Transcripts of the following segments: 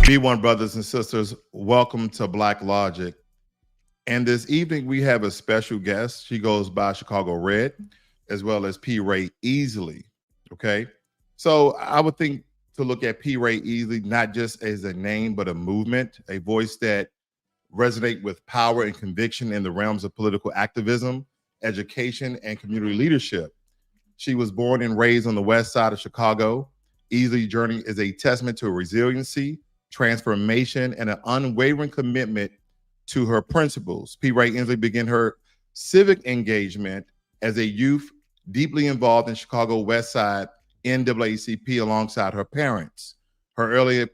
B1 brothers and sisters, welcome to Blacklogic. And this evening we have a special guest. She goes by ChicagoRed, as well as P Rae Easley. Okay. So I would think to look at P Rae Easley not just as a name, but a movement, a voice that resonate with power and conviction in the realms of political activism, education, and community leadership. She was born and raised on the west side of Chicago. Easley's journey is a testament to resiliency, transformation, and an unwavering commitment to her principles. P Rae Easley began her civic engagement as a youth, deeply involved in Chicago West Side NAACP alongside her parents. Her early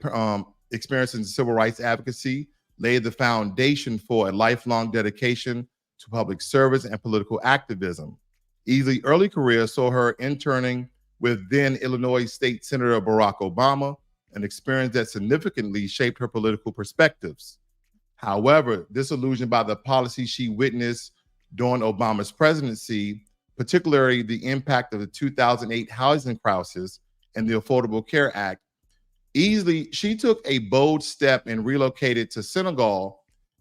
experience in civil rights advocacy laid the foundation for a lifelong dedication to public service and political activism. Easley's early career saw her interning with then Illinois State Senator Barack Obama, an experience that significantly shaped her political perspectives. However, disillusioned by the policies she witnessed during Obama's presidency, particularly the impact of the 2008 housing crisis and the Affordable Care Act, she took a bold step and relocated to Senegal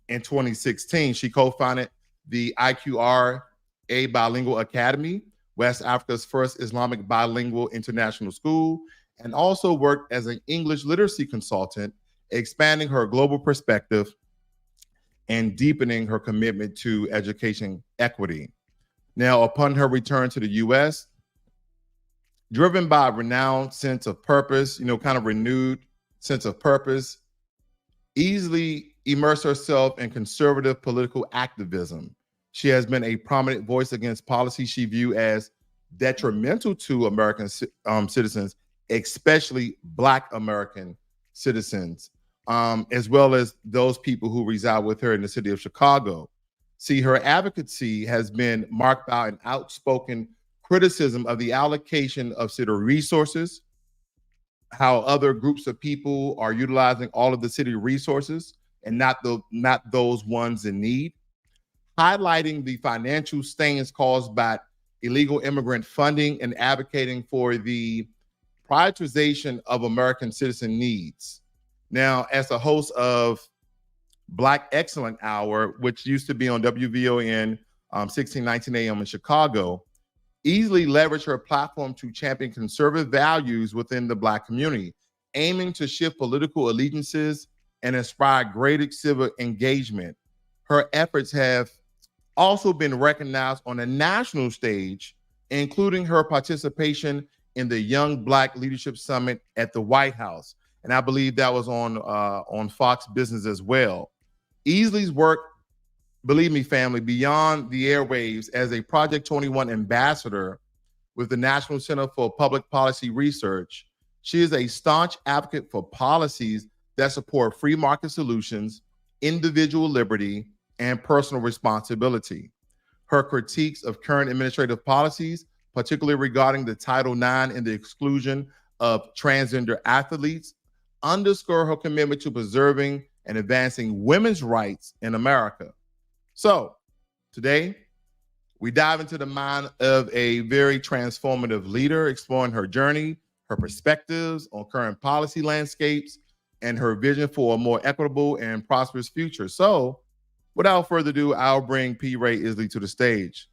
in 2016. She co-founded the IQR, a bilingual academy, West Africa's first Islamic bilingual international school, and also worked as an English literacy consultant, expanding her global perspective and deepening her commitment to education equity. Now, upon her return to the U.S., driven by a renowned sense of purpose, kind of renewed sense of purpose, Easley immersed herself in conservative political activism. She has been a prominent voice against policies she viewed as detrimental to American citizens, especially Black American citizens, as well as those people who reside with her in the city of Chicago. See, her advocacy has been marked by an outspoken criticism of the allocation of city resources, how other groups of people are utilizing all of the city resources and not those ones in need, highlighting the financial stains caused by illegal immigrant funding and advocating for the prioritization of American citizen needs. Now, as a host of Black Excellent Hour, which used to be on WVON 1619 AM in Chicago, Easley leveraged her platform to champion conservative values within the Black community, aiming to shift political allegiances and inspire greater civic engagement. Her efforts have also been recognized on a national stage, including her participation in the Young Black Leadership Summit at the White House. And I believe that was on Fox Business as well. Easley's work, believe me, family, beyond the airwaves as a Project 21 ambassador with the National Center for Public Policy Research. She is a staunch advocate for policies that support free market solutions, individual liberty, and personal responsibility. Her critiques of current administrative policies, particularly regarding the Title IX and the exclusion of transgender athletes, underscore her commitment to preserving and advancing women's rights in America. So today, we dive into the mind of a very transformative leader, exploring her journey, her perspectives on current policy landscapes, and her vision for a more equitable and prosperous future. So without further ado, I'll bring P Rae Easley to the stage.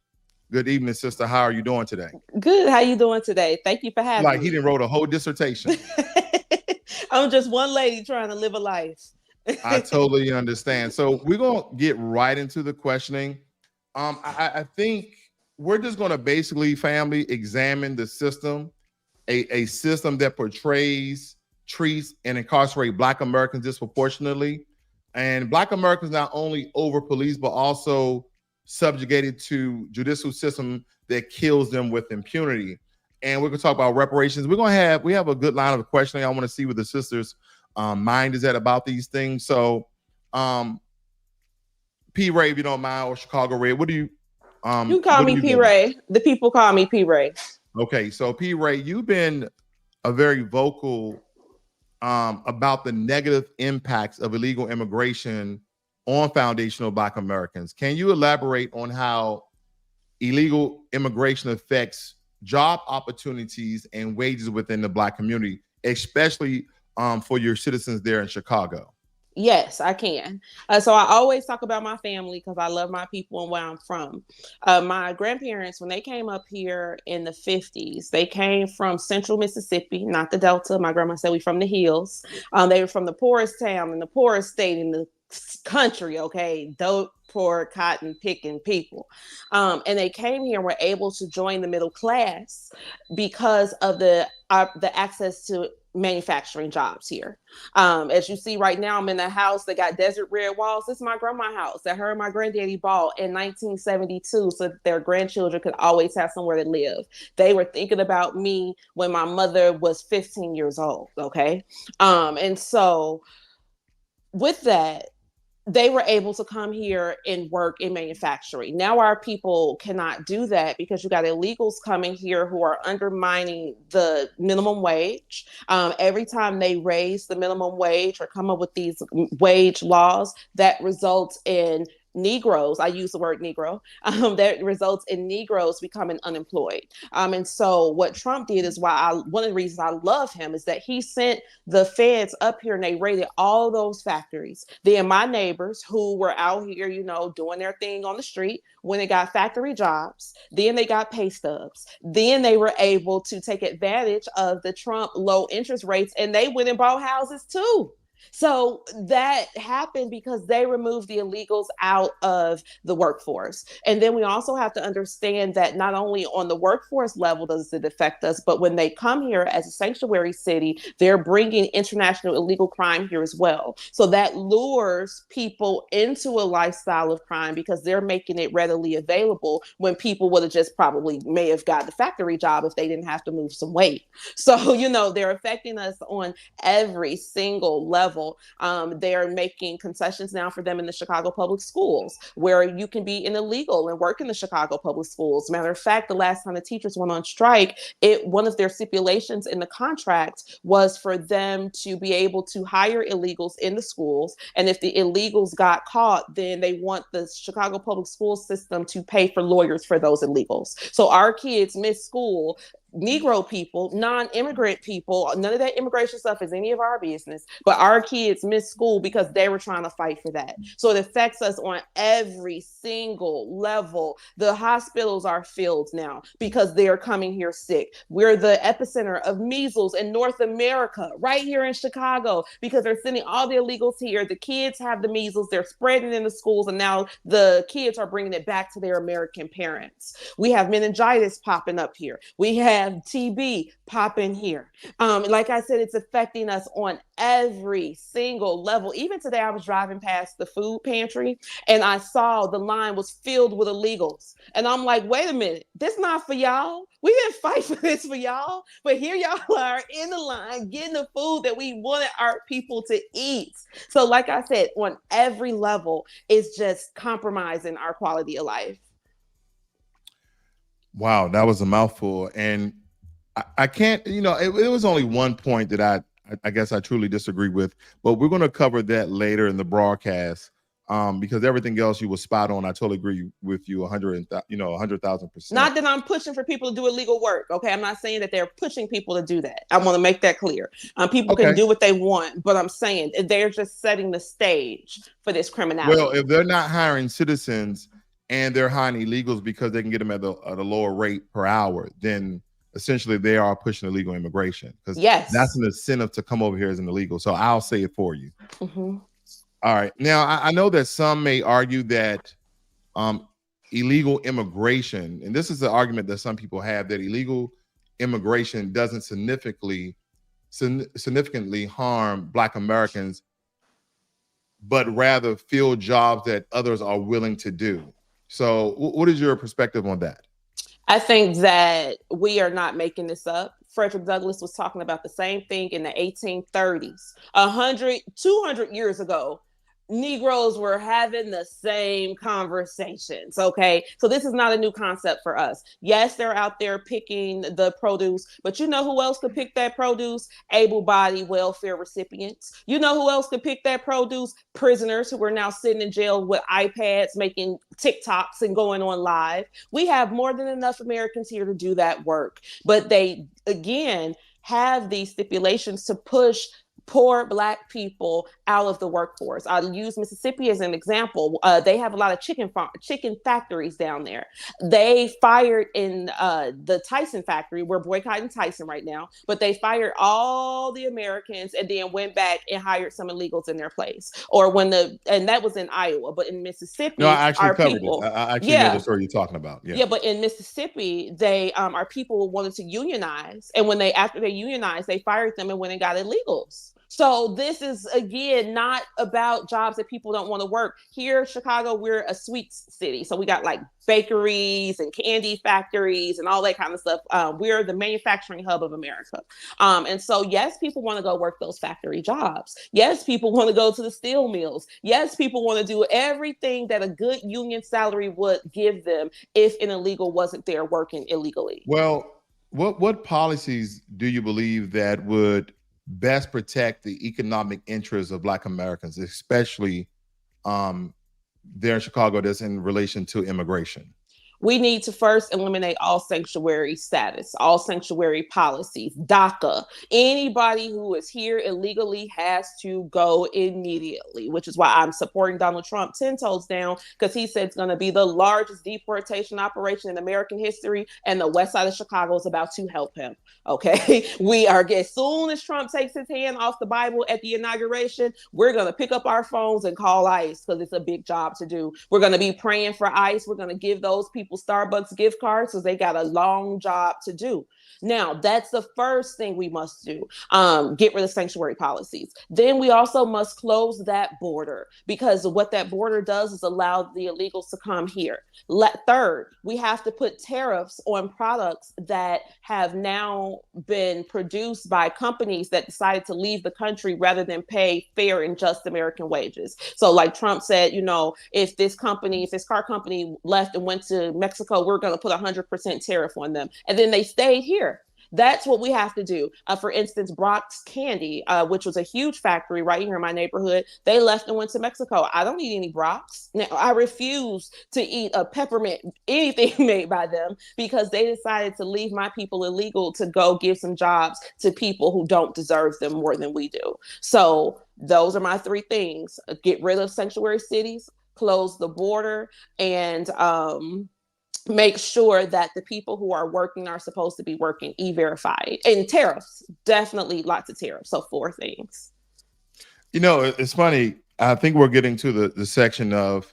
Good evening, sister. How are you doing today? Good. How you doing today? Thank you for having me. Like he didn't wrote a whole dissertation. I'm just one lady trying to live a life. I totally understand. So we're going to get right into the questioning. I think we're just going to basically, family, examine the system, a system that portrays, treats, and incarcerates Black Americans disproportionately. And Black Americans not only over-policed, but also subjugated to judicial system that kills them with impunity. And we're going to talk about reparations. We have a good line of questioning. I want to see what the sisters' mind is at about these things. So, P Rae, if you don't mind, or ChicagoRed, what do you? You call me P Rae. The people call me P Rae. Okay, so P Rae, you've been a very vocal about the negative impacts of illegal immigration on foundational Black Americans. Can you elaborate on how illegal immigration affects job opportunities and wages within the Black community, especially for your citizens there in Chicago? Yes, I can. So I always talk about my family because I love my people and where I'm from. My grandparents, when they came up here in the 50s, they came from central Mississippi, not the Delta. My grandma said we from the hills. They were from the poorest town and the poorest state in the country, okay? Dope, poor, cotton picking people. And they came here and were able to join the middle class because of the access to manufacturing jobs here. As you see right now, I'm in a house that got desert red walls. This is my grandma's house that her and my granddaddy bought in 1972 so that their grandchildren could always have somewhere to live. They were thinking about me when my mother was 15 years old, okay? And so with that, they were able to come here and work in manufacturing. Now our people cannot do that because you got illegals coming here who are undermining the minimum wage. Every time they raise the minimum wage or come up with these wage laws, that results in Negroes, I use the word Negro, that results in Negroes becoming unemployed. And so what Trump did is one of the reasons I love him is that he sent the feds up here and they raided all those factories. Then my neighbors who were out here, doing their thing on the street, when they got factory jobs, then they got pay stubs. Then they were able to take advantage of the Trump low interest rates and they went and bought houses too. So that happened because they removed the illegals out of the workforce. And then we also have to understand that not only on the workforce level does it affect us, but when they come here as a sanctuary city, they're bringing international illegal crime here as well. So that lures people into a lifestyle of crime because they're making it readily available when people would have just probably may have got the factory job if they didn't have to move some weight. So, they're affecting us on every single level. They're making concessions now for them in the Chicago public schools, where you can be an illegal and work in the Chicago public schools. Matter of fact, the last time the teachers went on strike, one of their stipulations in the contract was for them to be able to hire illegals in the schools. And if the illegals got caught, then they want the Chicago public school system to pay for lawyers for those illegals. So our kids miss school. Negro people, non-immigrant people, none of that immigration stuff is any of our business, but our kids miss school because they were trying to fight for that. So it affects us on every single level. The hospitals are filled now because they're coming here sick. We're the epicenter of measles in North America, right here in Chicago, because they're sending all the illegals here. The kids have the measles, they're spreading it in the schools, and now the kids are bringing it back to their American parents. We have meningitis popping up here. We have TB popping here. Like I said, it's affecting us on every single level. Even today, I was driving past the food pantry and I saw the line was filled with illegals. And I'm like, wait a minute, this not for y'all. We didn't fight for this for y'all, but here y'all are in the line getting the food that we wanted our people to eat. So like I said, on every level, it's just compromising our quality of life. Wow, that was a mouthful. And I can't, it was only one point that I guess I truly disagree with, but we're going to cover that later in the broadcast because everything else you were spot on. I totally agree with you 100,000%. Not that I'm pushing for people to do illegal work. Okay. I'm not saying that they're pushing people to do that. I want to make that clear. People can do what they want, but I'm saying they're just setting the stage for this criminality. Well, if they're not hiring citizens and they're hiring illegals because they can get them at a lower rate per hour, then essentially they are pushing illegal immigration because that's an incentive to come over here as an illegal. So I'll say it for you. Mm-hmm. All right. Now, I know that some may argue that illegal immigration, and this is the argument that some people have, that illegal immigration doesn't significantly harm Black Americans, but rather fill jobs that others are willing to do. So what is your perspective on that? I think that we are not making this up. Frederick Douglass was talking about the same thing in the 1830s. 200 years ago, Negroes were having the same conversations, okay? So this is not a new concept for us. Yes, they're out there picking the produce, but you know who else could pick that produce? Able-bodied welfare recipients. You know who else could pick that produce? Prisoners who are now sitting in jail with iPads, making TikToks and going on live. We have more than enough Americans here to do that work, but they, again, have these stipulations to push poor Black people out of the workforce. I'll use Mississippi as an example. They have a lot of chicken factories down there. They fired in the Tyson factory. We're boycotting Tyson right now, but they fired all the Americans and then went back and hired some illegals in their place. Or and that was in Iowa, but in No, Mississippi, I actually our covered it. people, I actually know the yeah, story you're talking about. Yeah. yeah, but in Mississippi, they our people wanted to unionize, and after they unionized, they fired them and went and got illegals. So this is again not about jobs that people don't want to work. Here, Chicago, we're a sweets city, so we got like bakeries and candy factories and all that kind of stuff. We're the manufacturing hub of America, and so yes, people want to go work those factory jobs. Yes, people want to go to the steel mills. Yes, people want to do everything that a good union salary would give them if an illegal wasn't there working illegally. Well, what policies do you believe that would best protect the economic interests of Black Americans, especially there in Chicago, that's in relation to immigration? We need to first eliminate all sanctuary status, all sanctuary policies, DACA. Anybody who is here illegally has to go immediately, which is why I'm supporting Donald Trump 10 toes down, because he said it's going to be the largest deportation operation in American history, and the west side of Chicago is about to help him. Okay, as soon as Trump takes his hand off the Bible at the inauguration, we're going to pick up our phones and call ICE, because it's a big job to do. We're going to be praying for ICE. We're going to give those people Starbucks gift cards because they got a long job to do. Now, that's the first thing we must do. Get rid of sanctuary policies. Then we also must close that border, because what that border does is allow the illegals to come here. Third, we have to put tariffs on products that have now been produced by companies that decided to leave the country rather than pay fair and just American wages. So like Trump said, if this car company left and went to Mexico, we're going to put 100% tariff on them. And then they stayed here. That's what we have to do. For instance, Brock's Candy, which was a huge factory right here in my neighborhood, they left and went to Mexico. I don't eat any Brock's. Now, I refuse to eat a peppermint, anything made by them, because they decided to leave my people illegal to go give some jobs to people who don't deserve them more than we do. So those are my three things: get rid of sanctuary cities, close the border, and make sure that the people who are working are supposed to be working E-verified. And tariffs, definitely lots of tariffs. So 4 things. It's funny. I think we're getting to the section of,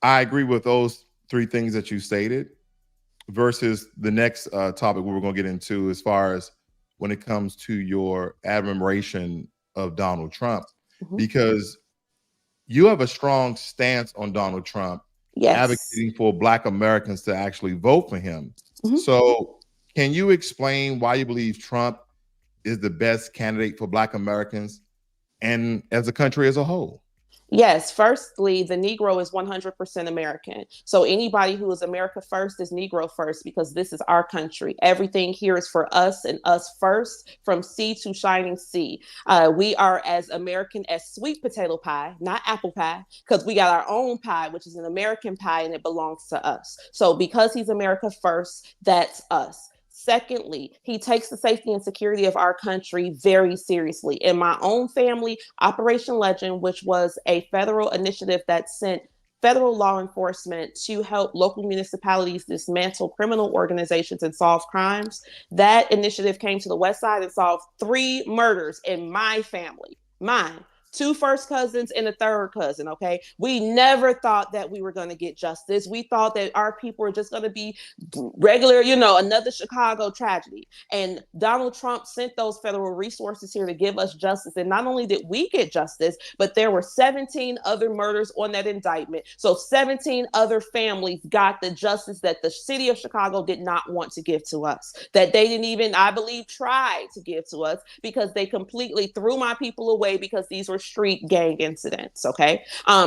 I agree with those 3 things that you stated, versus the next topic we were going to get into, as far as when it comes to your admiration of Donald Trump, because you have a strong stance on Donald Trump. Yes. Advocating for Black Americans to actually vote for him. So can you explain why you believe Trump is the best candidate for Black Americans and as a country as a whole? Yes. Firstly, the Negro is 100% American. So anybody who is America first is Negro first, because this is our country. Everything here is for us and us first, from sea to shining sea. We are as American as sweet potato pie, not apple pie, because we got our own pie, which is an American pie, and it belongs to us. So because he's America first, that's us. Secondly, he takes the safety and security of our country very seriously. In my own family, Operation Legend, which was a federal initiative that sent federal law enforcement to help local municipalities dismantle criminal organizations and solve crimes, that initiative came to the West Side and solved 3 murders in my family. Mine. 2 first cousins and a third cousin. Okay. We never thought that we were going to get justice. We thought that our people were just going to be regular, another Chicago tragedy. And Donald Trump sent those federal resources here to give us justice. And not only did we get justice, but there were 17 other murders on that indictment. So 17 other families got the justice that the city of Chicago did not want to give to us, that they didn't even, I believe, try to give to us, because they completely threw my people away, because these were street gang incidents. Okay.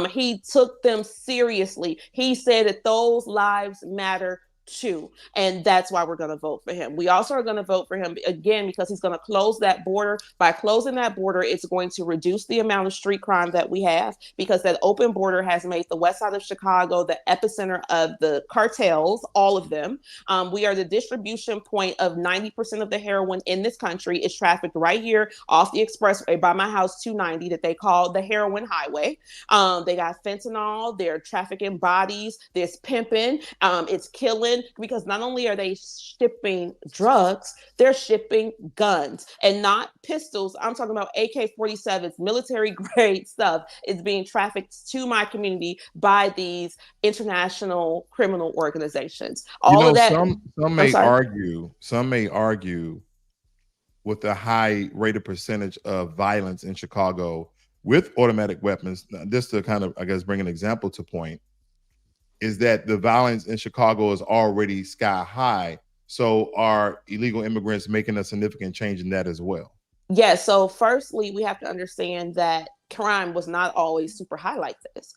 He took them seriously. He said that those lives matter too. And that's why we're going to vote for him. We also are going to vote for him again because he's going to close that border. By closing that border, it's going to reduce the amount of street crime that we have, because that open border has made the west side of Chicago the epicenter of the cartels, all of them. We are the distribution point of 90% of the heroin in this country is trafficked right here off the expressway by my house, 290, that they call the heroin highway. They got fentanyl, they're trafficking bodies, there's pimping, it's killing, because not only are they shipping drugs, they're shipping guns, and not pistols. I'm talking about AK-47s, military grade stuff is being trafficked to my community by these international criminal organizations. All of that. Some may argue with the high rate of percentage of violence in Chicago with automatic weapons. Just to kind of, I guess, bring an example to point, is that the violence in Chicago is already sky high. So are illegal immigrants making a significant change in that as well? Yeah, so firstly, we have to understand that crime was not always super high like this.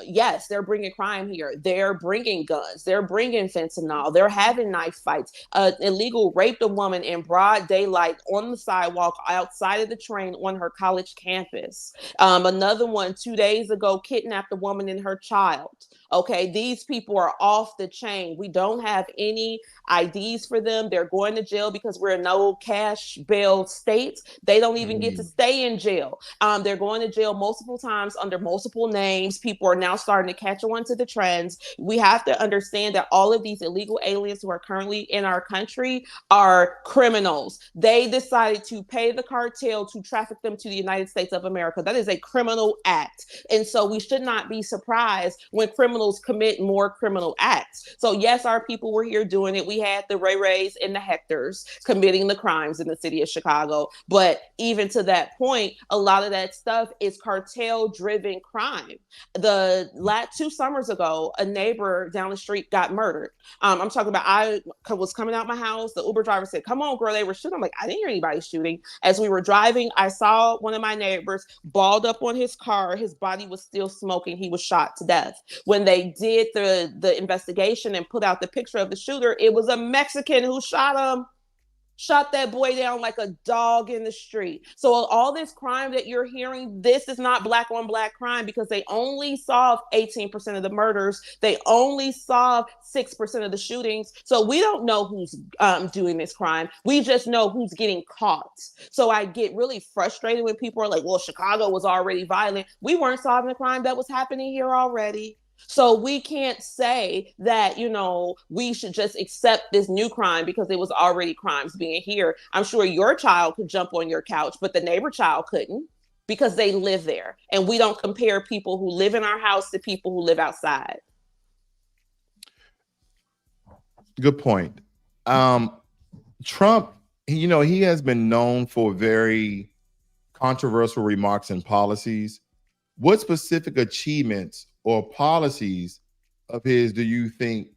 Yes, they're bringing crime here. They're bringing guns. They're bringing fentanyl. They're having knife fights. Illegal raped a woman in broad daylight on the sidewalk outside of the train on her college campus. Another one 2 days ago kidnapped a woman and her child. Okay, these people are off the chain. We don't have any IDs for them. They're going to jail because we're a no cash bail state. They don't even get to stay in jail. They're going to jail multiple times under multiple names. People are now starting to catch on to the trends. We have to understand that all of these illegal aliens who are currently in our country are criminals. They decided to pay the cartel to traffic them to the United States of America. That is a criminal act. And so we should not be surprised when criminals commit more criminal acts. So yes, our people were here doing it. We had the Rays and the Hectors committing the crimes in the city of Chicago. But even to that point, a lot of that stuff is cartel-driven crime. The last 2 summers ago, a neighbor down the street got murdered. I'm talking about, I was coming out my house. The Uber driver said, "Come on, girl, they were shooting." I'm like, I didn't hear anybody shooting. As we were driving, I saw one of my neighbors balled up on his car. His body was still smoking. He was shot to death. When they did the investigation and put out the picture of the shooter, it was a Mexican who shot that boy down like a dog in the street. So all this crime that you're hearing, this is not black on black crime, because they only solved 18% of the murders. They only solved 6% of the shootings. So we don't know who's doing this crime. We just know who's getting caught. So I get really frustrated when people are like, well, Chicago was already violent. We weren't solving the crime that was happening here already. So we can't say that, we should just accept this new crime because it was already crimes being here. I'm sure your child could jump on your couch, but the neighbor child couldn't, because they live there. And we don't compare people who live in our house to people who live outside. Good point. Trump, he has been known for very controversial remarks and policies. What specific achievements or policies of his do you think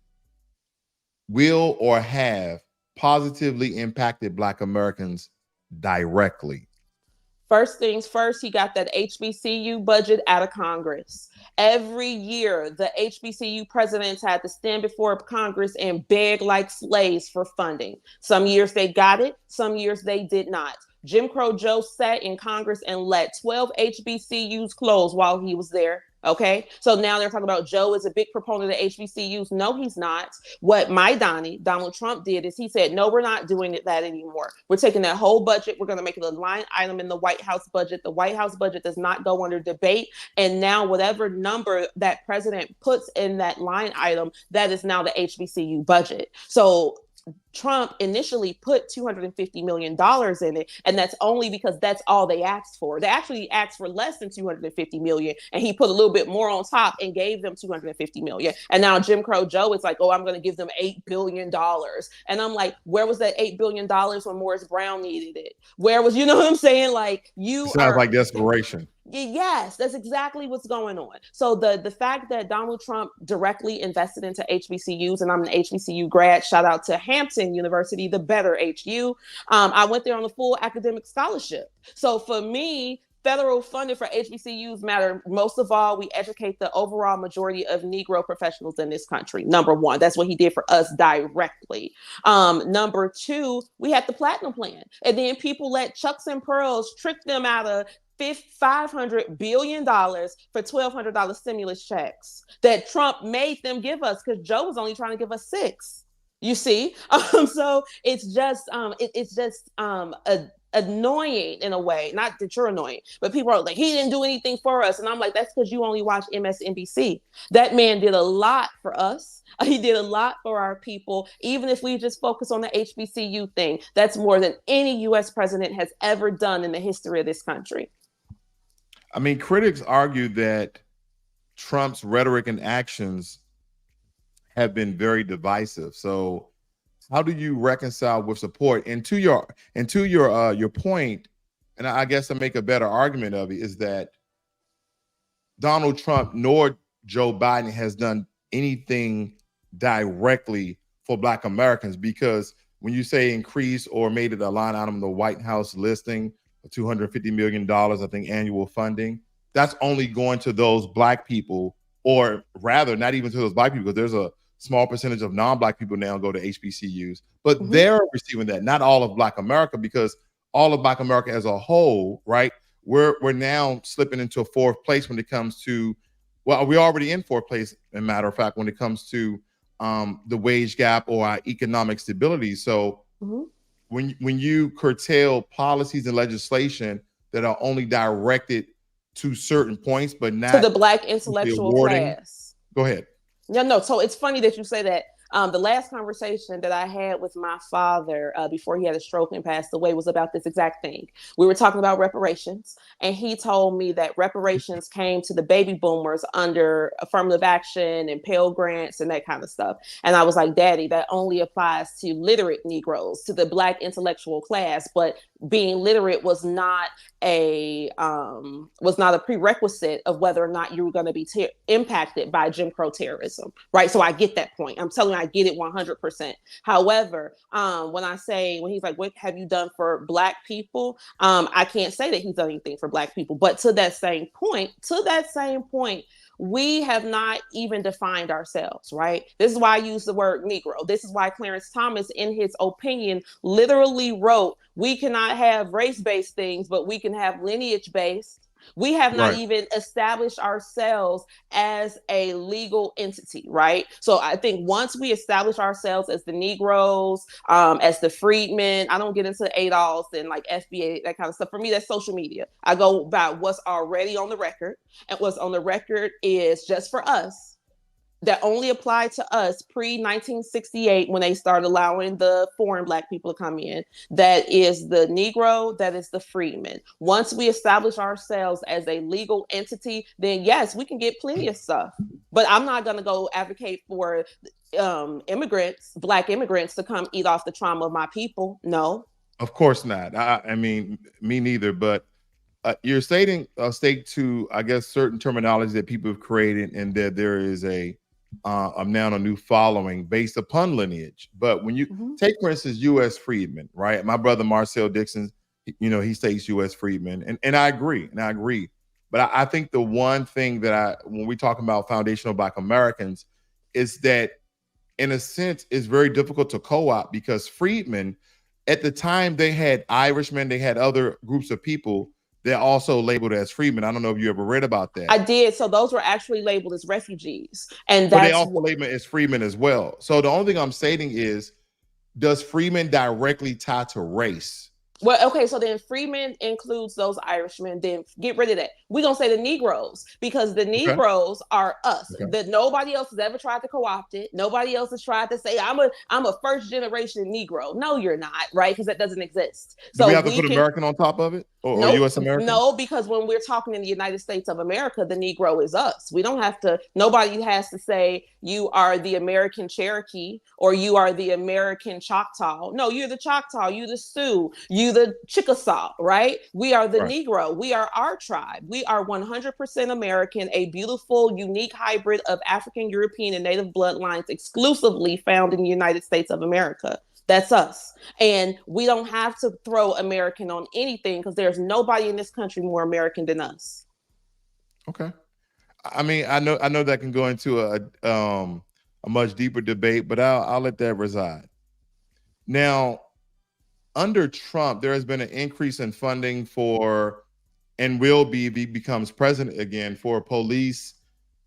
will or have positively impacted Black Americans directly? First things first, he got that HBCU budget out of Congress. Every year, the HBCU presidents had to stand before Congress and beg like slaves for funding. Some years they got it, some years they did not. Jim Crow Joe sat in Congress and let 12 HBCUs close while he was there. Okay, so now they're talking about Joe is a big proponent of HBCUs. No, he's not. What Donald Trump did is he said, no, we're not doing that anymore. We're taking that whole budget. We're going to make it a line item in the White House budget. The White House budget does not go under debate. And now whatever number that president puts in that line item, that is now the HBCU budget. So Trump initially put $250 million in it, and that's only because that's all they asked for. They actually asked for less than $250 million, and he put a little bit more on top and gave them $250 million. And now Jim Crow Joe is like, oh, I'm going to give them $8 billion. And I'm like, where was that $8 billion when Morris Brown needed it? Where was, you know what I'm saying? Like, sounds like desperation. Yes, that's exactly what's going on. So the fact that Donald Trump directly invested into HBCUs, and I'm an HBCU grad, shout out to Hampton University, the better HU. I went there on a full academic scholarship. So for me, federal funding for HBCUs matter. Most of all, we educate the overall majority of Negro professionals in this country. Number one, that's what he did for us directly. Number two, we had the platinum plan. And then people let Chucks and Pearls trick them out of $500 billion for $1,200 stimulus checks that Trump made them give us because Joe was only trying to give us $6. You see, so it's just annoying in a way. Not that you're annoying, but people are like, he didn't do anything for us, and I'm like, that's because you only watch MSNBC. That man did a lot for us. He did a lot for our people. Even if we just focus on the HBCU thing, that's more than any U.S. president has ever done in the history of this country. I mean, critics argue that Trump's rhetoric and actions have been very divisive. So how do you reconcile with support? And to your point, and I guess to make a better argument of it, is that Donald Trump nor Joe Biden has done anything directly for Black Americans, because when you say increase or made it a line item in the White House listing of $250 million, I think, annual funding, that's only going to those Black people, or rather not even to those Black people, because there's a small percentage of non-Black people now go to HBCUs, but they're receiving that, not all of Black America, because all of Black America as a whole, right? We're now slipping into a fourth place when it comes to, well, we're already in fourth place, as a matter of fact, when it comes to the wage gap or our economic stability. So when you curtail policies and legislation that are only directed to certain points, but not to the Black intellectual class. Go ahead. Yeah, no. So it's funny that you say that. The last conversation that I had with my father before he had a stroke and passed away was about this exact thing. We were talking about reparations, and he told me that reparations came to the baby boomers under affirmative action and Pell Grants and that kind of stuff. And I was like, Daddy, that only applies to literate Negroes, to the Black intellectual class. But being literate was not a prerequisite of whether or not you were going to be impacted by Jim Crow terrorism, right? So I get that point. I'm telling you, I get it 100%. However, when he's like, what have you done for Black people? I can't say that he's done anything for Black people, but to that same point, we have not even defined ourselves, right? This is why I use the word Negro. This is why Clarence Thomas, in his opinion, literally wrote, we cannot have race-based things, but we can have lineage-based. We have not even established ourselves as a legal entity, right? So I think once we establish ourselves as the Negroes, as the freedmen, I don't get into ADOS and like FBA, that kind of stuff. For me, that's social media. I go by what's already on the record, and what's on the record is just for us. That only applied to us pre-1968 when they started allowing the foreign Black people to come in. That is the Negro, that is the freedman. Once we establish ourselves as a legal entity, then yes, we can get plenty of stuff. But I'm not going to go advocate for immigrants, Black immigrants, to come eat off the trauma of my people. No. Of course not. I mean, me neither. But you're stating to, I guess, certain terminology that people have created, and that there is now a new following based upon lineage. But when you take, for instance, U.S. freedmen, right? My brother Marcel Dixon, he states U.S. freedmen, and I agree, But I think the one thing that when we talk about foundational Black Americans, is that, in a sense, it's very difficult to co-opt, because freedmen, at the time, they had Irishmen, they had other groups of people. They're also labeled as freedmen. I don't know if you ever read about that. I did. So those were actually labeled as refugees. And but they also labeled as freedmen as well. So the only thing I'm stating is, does freedmen directly tie to race? Well, okay, so then freedmen includes those Irishmen. Then get rid of that. We're going to say the Negroes, because the Negroes are us. That nobody else has ever tried to co-opt it. Nobody else has tried to say, I'm a first generation Negro. No, you're not, right? Because that doesn't exist. So do we have to put American on top of it? Or U.S. American? No, because when we're talking in the United States of America, the Negro is us. We don't have to, nobody has to say you are the American Cherokee or you are the American Choctaw. No, you're the Choctaw, you the Sioux, you the Chickasaw, right? We are the Negro. We are our tribe. We are 100% American, a beautiful, unique hybrid of African, European, and Native bloodlines exclusively found in the United States of America. That's us. And we don't have to throw American on anything because there's nobody in this country more American than us. Okay. I mean, I know that can go into a much deeper debate, but I'll let that reside. Now, under Trump, there has been an increase in funding for, and will be if he becomes president again, for police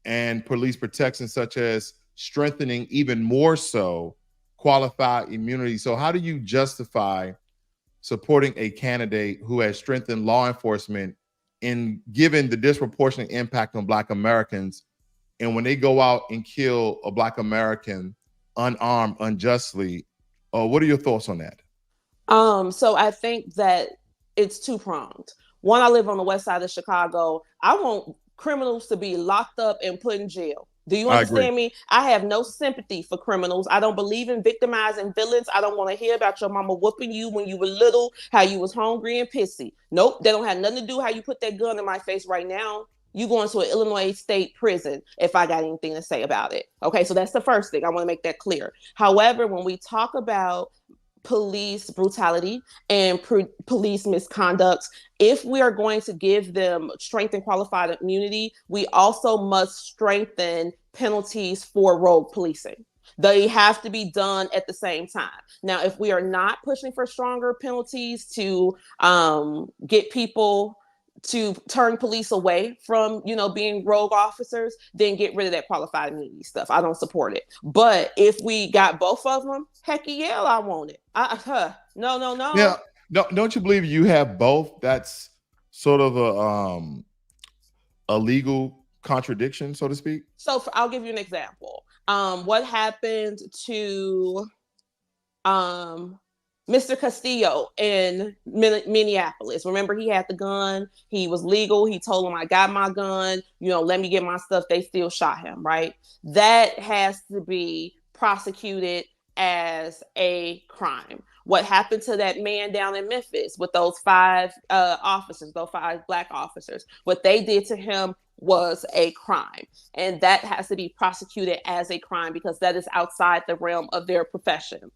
and police protection, such as strengthening even more so qualified immunity. So, how do you justify supporting a candidate who has strengthened law enforcement in given the disproportionate impact on Black Americans? And when they go out and kill a Black American unarmed, unjustly, what are your thoughts on that? So I think that it's two-pronged. One, I live on the west side of Chicago. I want criminals to be locked up and put in jail. Do you I agree. understand me? I have no sympathy for criminals. I don't believe in victimizing villains. I don't want to hear about your mama whooping you when you were little, how you was hungry and pissy. Nope, that don't have nothing to do how you put that gun in my face right now. You going to an Illinois state prison if I got anything to say about it. Okay, so that's the first thing. I want to make that clear. However, when we talk about police brutality and police misconduct, if we are going to give them strength and qualified immunity, we also must strengthen penalties for rogue policing. They have to be done at the same time. Now, if we are not pushing for stronger penalties to get people to turn police away from, being rogue officers, then get rid of that qualified immunity stuff. I don't support it. But if we got both of them, heck yeah, I want it. No. Yeah, no, don't you believe you have both? That's sort of a legal contradiction, so to speak. So I'll give you an example. What happened to Mr. Castillo in Minneapolis? Remember, he had the gun. He was legal. He told them, I got my gun. Let me get my stuff. They still shot him, right? That has to be prosecuted as a crime. What happened to that man down in Memphis with those 5 officers, those 5 Black officers? What they did to him was a crime. And that has to be prosecuted as a crime because that is outside the realm of their profession.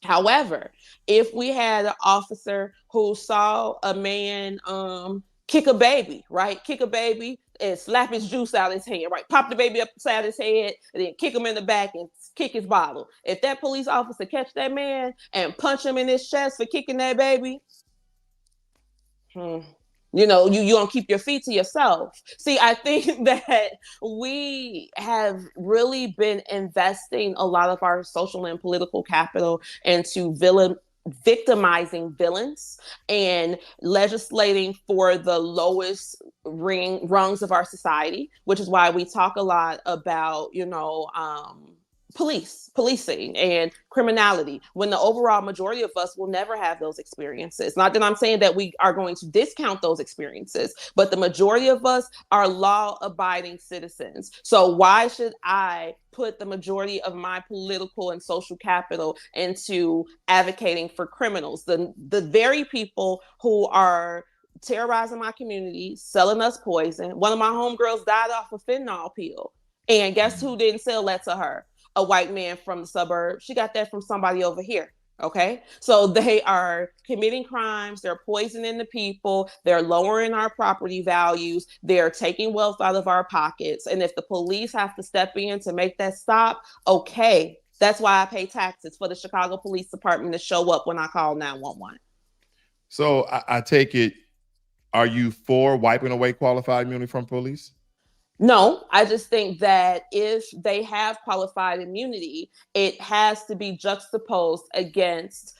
However, if we had an officer who saw a man kick a baby, right? Kick a baby and slap his juice out of his hand, right? Pop the baby upside his head and then kick him in the back and kick his bottle. If that police officer catch that man and punch him in his chest for kicking that baby, you don't keep your feet to yourself. See, I think that we have really been investing a lot of our social and political capital into victimizing villains and legislating for the lowest rungs of our society, which is why we talk a lot about, policing and criminality, when the overall majority of us will never have those experiences. Not that I'm saying that we are going to discount those experiences, but the majority of us are law-abiding citizens. So why should I put the majority of my political and social capital into advocating for criminals, the very people who are terrorizing my community, selling us poison? One of my homegirls died off a fentanyl pill, and guess who didn't sell that to her? A white man from the suburbs. She got that from somebody over here. Okay. So they are committing crimes. They're poisoning the people. They're lowering our property values. They're taking wealth out of our pockets. And if the police have to step in to make that stop, okay. That's why I pay taxes for the Chicago Police Department to show up when I call 911. So I take it, are you for wiping away qualified immunity from police? No, I just think that if they have qualified immunity, it has to be juxtaposed against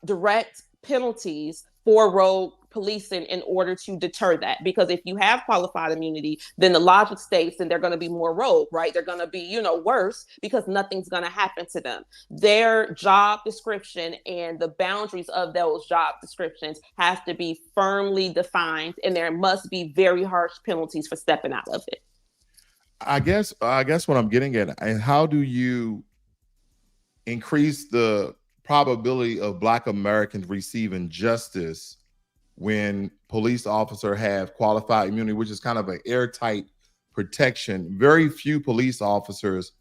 direct penalties for rogue policing in order to deter that. Because if you have qualified immunity, then the logic states that they're going to be more rogue, right? They're going to be, worse because nothing's going to happen to them. Their job description and the boundaries of those job descriptions have to be firmly defined, and there must be very harsh penalties for stepping out of it. I guess what I'm getting at, and how do you increase the probability of Black Americans receiving justice when police officers have qualified immunity, which is kind of an airtight protection? Very few police officers,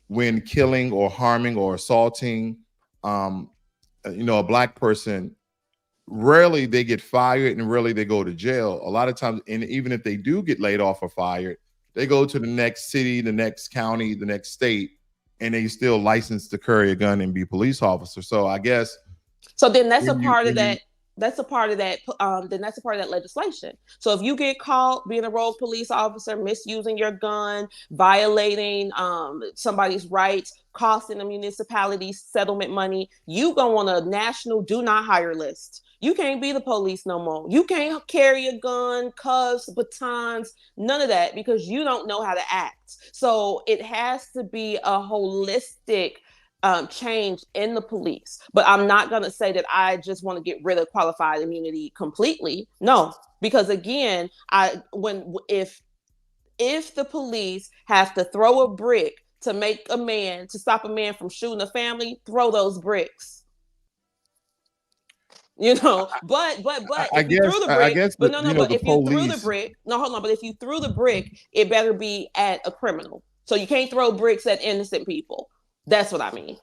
when killing or harming or assaulting um, a black person, rarely they get fired and rarely they go to jail. A lot of times, and even if they do get laid off or fired, they go to the next city, the next county, the next state, and they still licensed to carry a gun and be police officers. So I guess so then that's a when you part of when you that. That's a part of that. Then that's a part of that legislation. So if you get caught being a rogue police officer, misusing your gun, violating somebody's rights, costing the municipality settlement money, you go on a national do not hire list. You can't be the police no more. You can't carry a gun, cuffs, batons, none of that, because you don't know how to act. So it has to be a holistic change in the police. But I'm not going to say that I just want to get rid of qualified immunity completely. No, because again, if the police have to throw a brick to stop a man from shooting a family, throw those bricks. But if you threw the brick, but no, but if you threw the brick, no, hold on, but if you threw the brick, it better be at a criminal. So you can't throw bricks at innocent people. That's what I mean.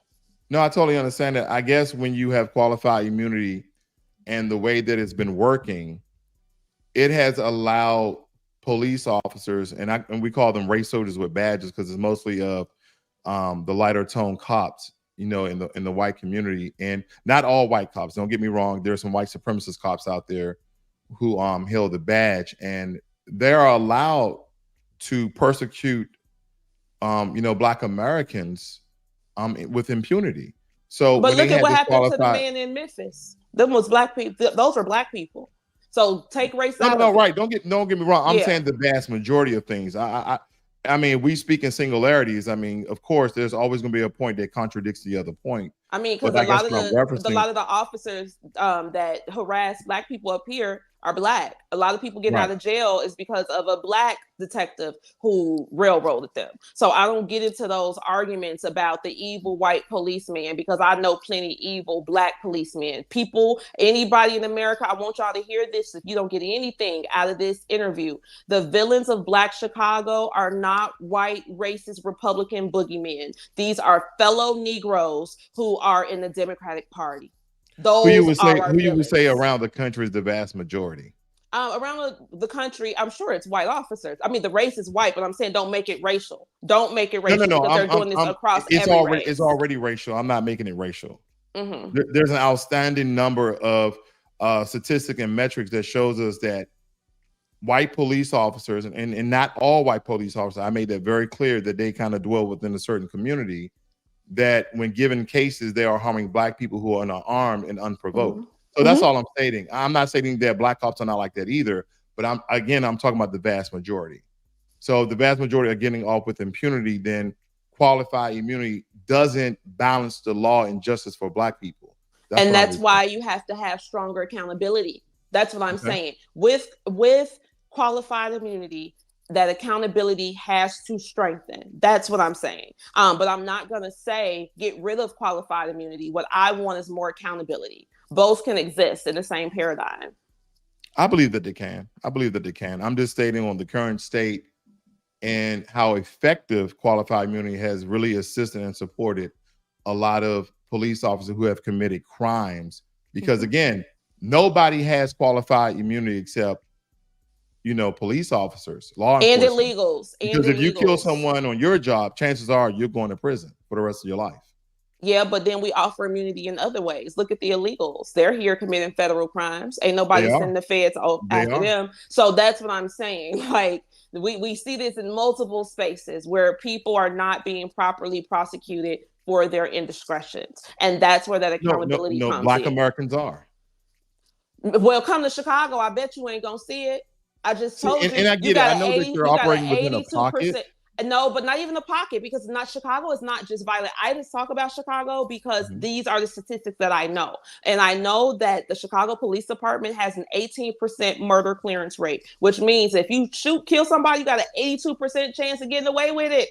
No, I totally understand that. I guess when you have qualified immunity and the way that it's been working, it has allowed police officers, and we call them race soldiers with badges because it's mostly of the lighter tone cops, in the white community, and not all white cops. Don't get me wrong. There's some white supremacist cops out there who held the badge, and they're allowed to persecute Black Americans with impunity. So, but look at what happened to the man in Memphis. Them was Black people. Those are Black people. So take race out. No, right. Don't get me wrong. I'm saying the vast majority of things. I mean, we speak in singularities. I mean, of course, there's always going to be a point that contradicts the other point. I mean, because a lot of the officers that harass Black people up here are Black. A lot of people getting out of jail is because of a Black detective who railroaded them. So I don't get into those arguments about the evil white policeman, because I know plenty evil Black policemen. Anybody in America, I want y'all to hear this. If you don't get anything out of this interview, the villains of Black Chicago are not white, racist, Republican boogeymen. These are fellow Negroes who are in the Democratic Party. Who you would say around the country is the vast majority? Around the country, I'm sure it's white officers. I mean, the race is white, but I'm saying don't make it racial. Don't make it racial, because they're doing this across every race. It's already racial. I'm not making it racial. Mm-hmm. There's an outstanding number of statistics and metrics that shows us that white police officers, and not all white police officers, I made that very clear, that they kind of dwell within a certain community, that when given cases, they are harming Black people who are unarmed and unprovoked. Mm-hmm. So that's all I'm stating. I'm not stating that Black cops are not like that either, but I'm talking about the vast majority. So the vast majority are getting off with impunity. Then qualified immunity doesn't balance the law and justice for Black people. That's why you have to have stronger accountability. That's what I'm saying. With qualified immunity, that accountability has to strengthen. That's what I'm saying. But I'm not going to say get rid of qualified immunity. What I want is more accountability. Both can exist in the same paradigm. I believe that they can. I'm just stating on the current state and how effective qualified immunity has really assisted and supported a lot of police officers who have committed crimes. Because again, nobody has qualified immunity except police officers, law enforcement, and illegals. Because if you kill someone on your job, chances are you're going to prison for the rest of your life. Yeah, but then we offer immunity in other ways. Look at the illegals. They're here committing federal crimes. Ain't nobody sending the feds after them. So that's what I'm saying. Like, we see this in multiple spaces where people are not being properly prosecuted for their indiscretions. And that's where that accountability comes in. Black Americans are. Well, come to Chicago. I bet you ain't going to see it. I just told you. And I get it. I know that you're operating within a pocket. No, but not even a pocket, because Chicago is not just violent. I just talk about Chicago because these are the statistics that I know. And I know that the Chicago Police Department has an 18% murder clearance rate, which means if you kill somebody, you got an 82% chance of getting away with it.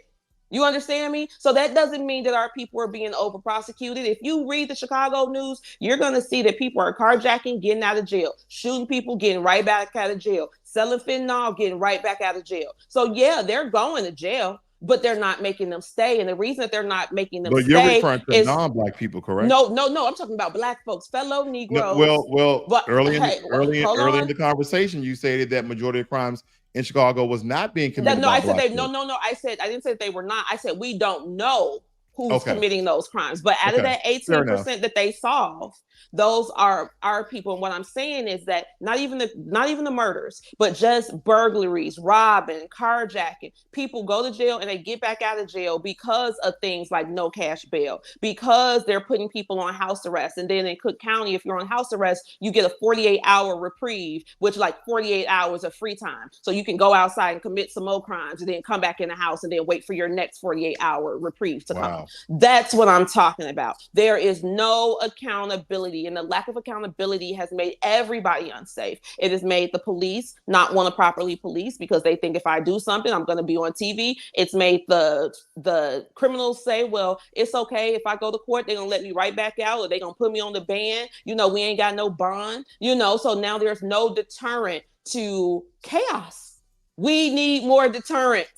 You understand me? So that doesn't mean that our people are being over prosecuted. If you read the Chicago news, you're going to see that people are carjacking, getting out of jail, shooting people, getting right back out of jail, selling fentanyl, getting right back out of jail. So yeah, they're going to jail. but they're not making them stay. And the reason that they're not making them But you're stay referring to is non-black people, correct? no, no, no. I'm talking about Black folks, fellow No, Negroes. well, But hey, hold early in on. the conversation, you stated that majority of crimes in Chicago was not being committed No, by I said black they. No, folks. no, no. I didn't say that they were not. I said we don't know who's Okay, committing those crimes. But out of okay, that fair enough. 18% that they solve, those are our people. And what I'm saying is that not even the murders, but just burglaries, robbing, carjacking. People go to jail and they get back out of jail because of things like no cash bail, because they're putting people on house arrest. And then in Cook County, if you're on house arrest, you get a 48-hour reprieve, which like 48 hours of free time. So you can go outside and commit some more crimes and then come back in the house and then wait for your next 48-hour reprieve to come. That's what I'm talking about. There is no accountability, and the lack of accountability has made everybody unsafe. It has made the police not want to properly police because they think if I do something, I'm going to be on TV. It's made the criminals say, well, it's okay if I go to court, they're going to let me right back out, or they're going to put me on the ban. We ain't got no bond, so now there's no deterrent to chaos. We need more deterrence.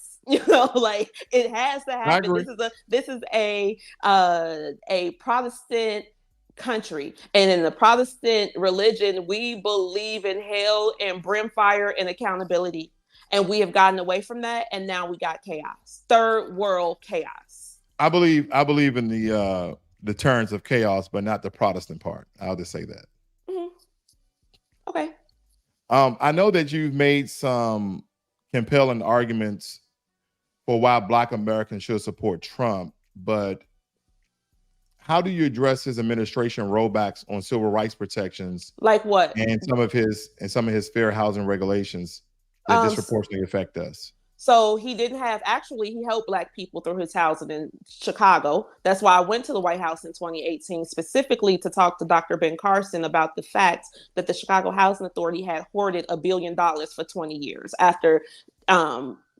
Like it has to happen. This is a Protestant country, and in the Protestant religion, we believe in hell and brimfire and accountability, and we have gotten away from that, and now we got chaos, third world chaos. I believe in the deterrence of chaos, but not the Protestant part. I'll just say that. Mm-hmm. Okay. I know that you've made some compelling arguments for why Black Americans should support Trump, but how do you address his administration rollbacks on civil rights protections, like what, and some of his fair housing regulations that disproportionately affect us? So he helped Black people through his housing in Chicago. That's why I went to the White House in 2018, specifically to talk to Dr. Ben Carson about the fact that the Chicago Housing Authority had hoarded $1 billion for 20 years after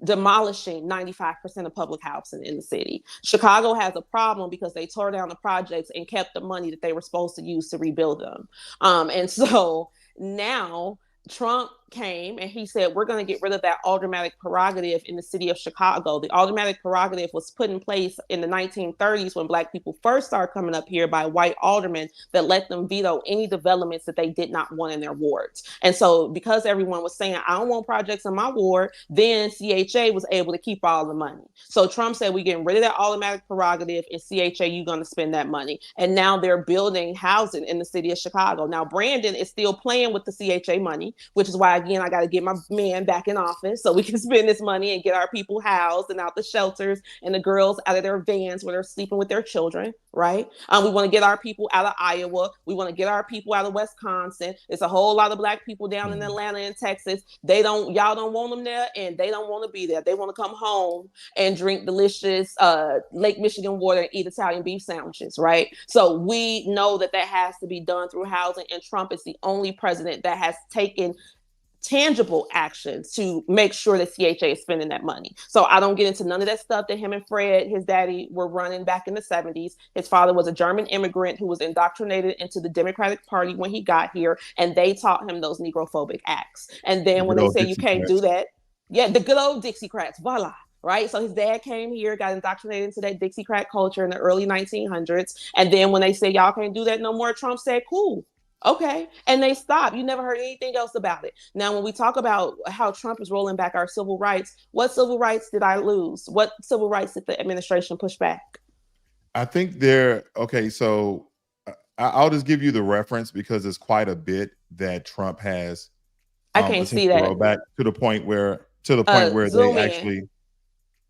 demolishing 95% of public housing in the city. Chicago has a problem because they tore down the projects and kept the money that they were supposed to use to rebuild them. And so now Trump came and he said, we're going to get rid of that aldermanic prerogative in the city of Chicago. The aldermanic prerogative was put in place in the 1930s when Black people first started coming up here by white aldermen that let them veto any developments that they did not want in their wards. And so because everyone was saying, I don't want projects in my ward, then CHA was able to keep all the money. So Trump said, we're getting rid of that aldermanic prerogative, and CHA, you're going to spend that money. And now they're building housing in the city of Chicago. Now, Brandon is still playing with the CHA money, which is why, again, I got to get my man back in office so we can spend this money and get our people housed and out the shelters and the girls out of their vans where they're sleeping with their children, right? We want to get our people out of Iowa. We want to get our people out of Wisconsin. It's a whole lot of Black people down in Atlanta and Texas. Y'all don't want them there, and they don't want to be there. They want to come home and drink delicious Lake Michigan water and eat Italian beef sandwiches, right? So we know that has to be done through housing, and Trump is the only president that has taken tangible actions to make sure that CHA is spending that money. So I don't get into none of that stuff that him and Fred, his daddy, were running back in the 70s. His father was a German immigrant who was indoctrinated into the Democratic Party when he got here, and they taught him those negrophobic acts. And then when they say you can't do that, the good old Dixiecrats, voila. Right. So his dad came here, got indoctrinated into that Dixiecrat culture in the early 1900s. And then when they said, y'all can't do that no more, Trump said, cool. Okay. And they stopped. You never heard anything else about it. Now, when we talk about how Trump is rolling back our civil rights, what civil rights did I lose? What civil rights did the administration push back? I think okay. So I'll just give you the reference because it's quite a bit that Trump has. I can't see that. Roll back to the point where they actually.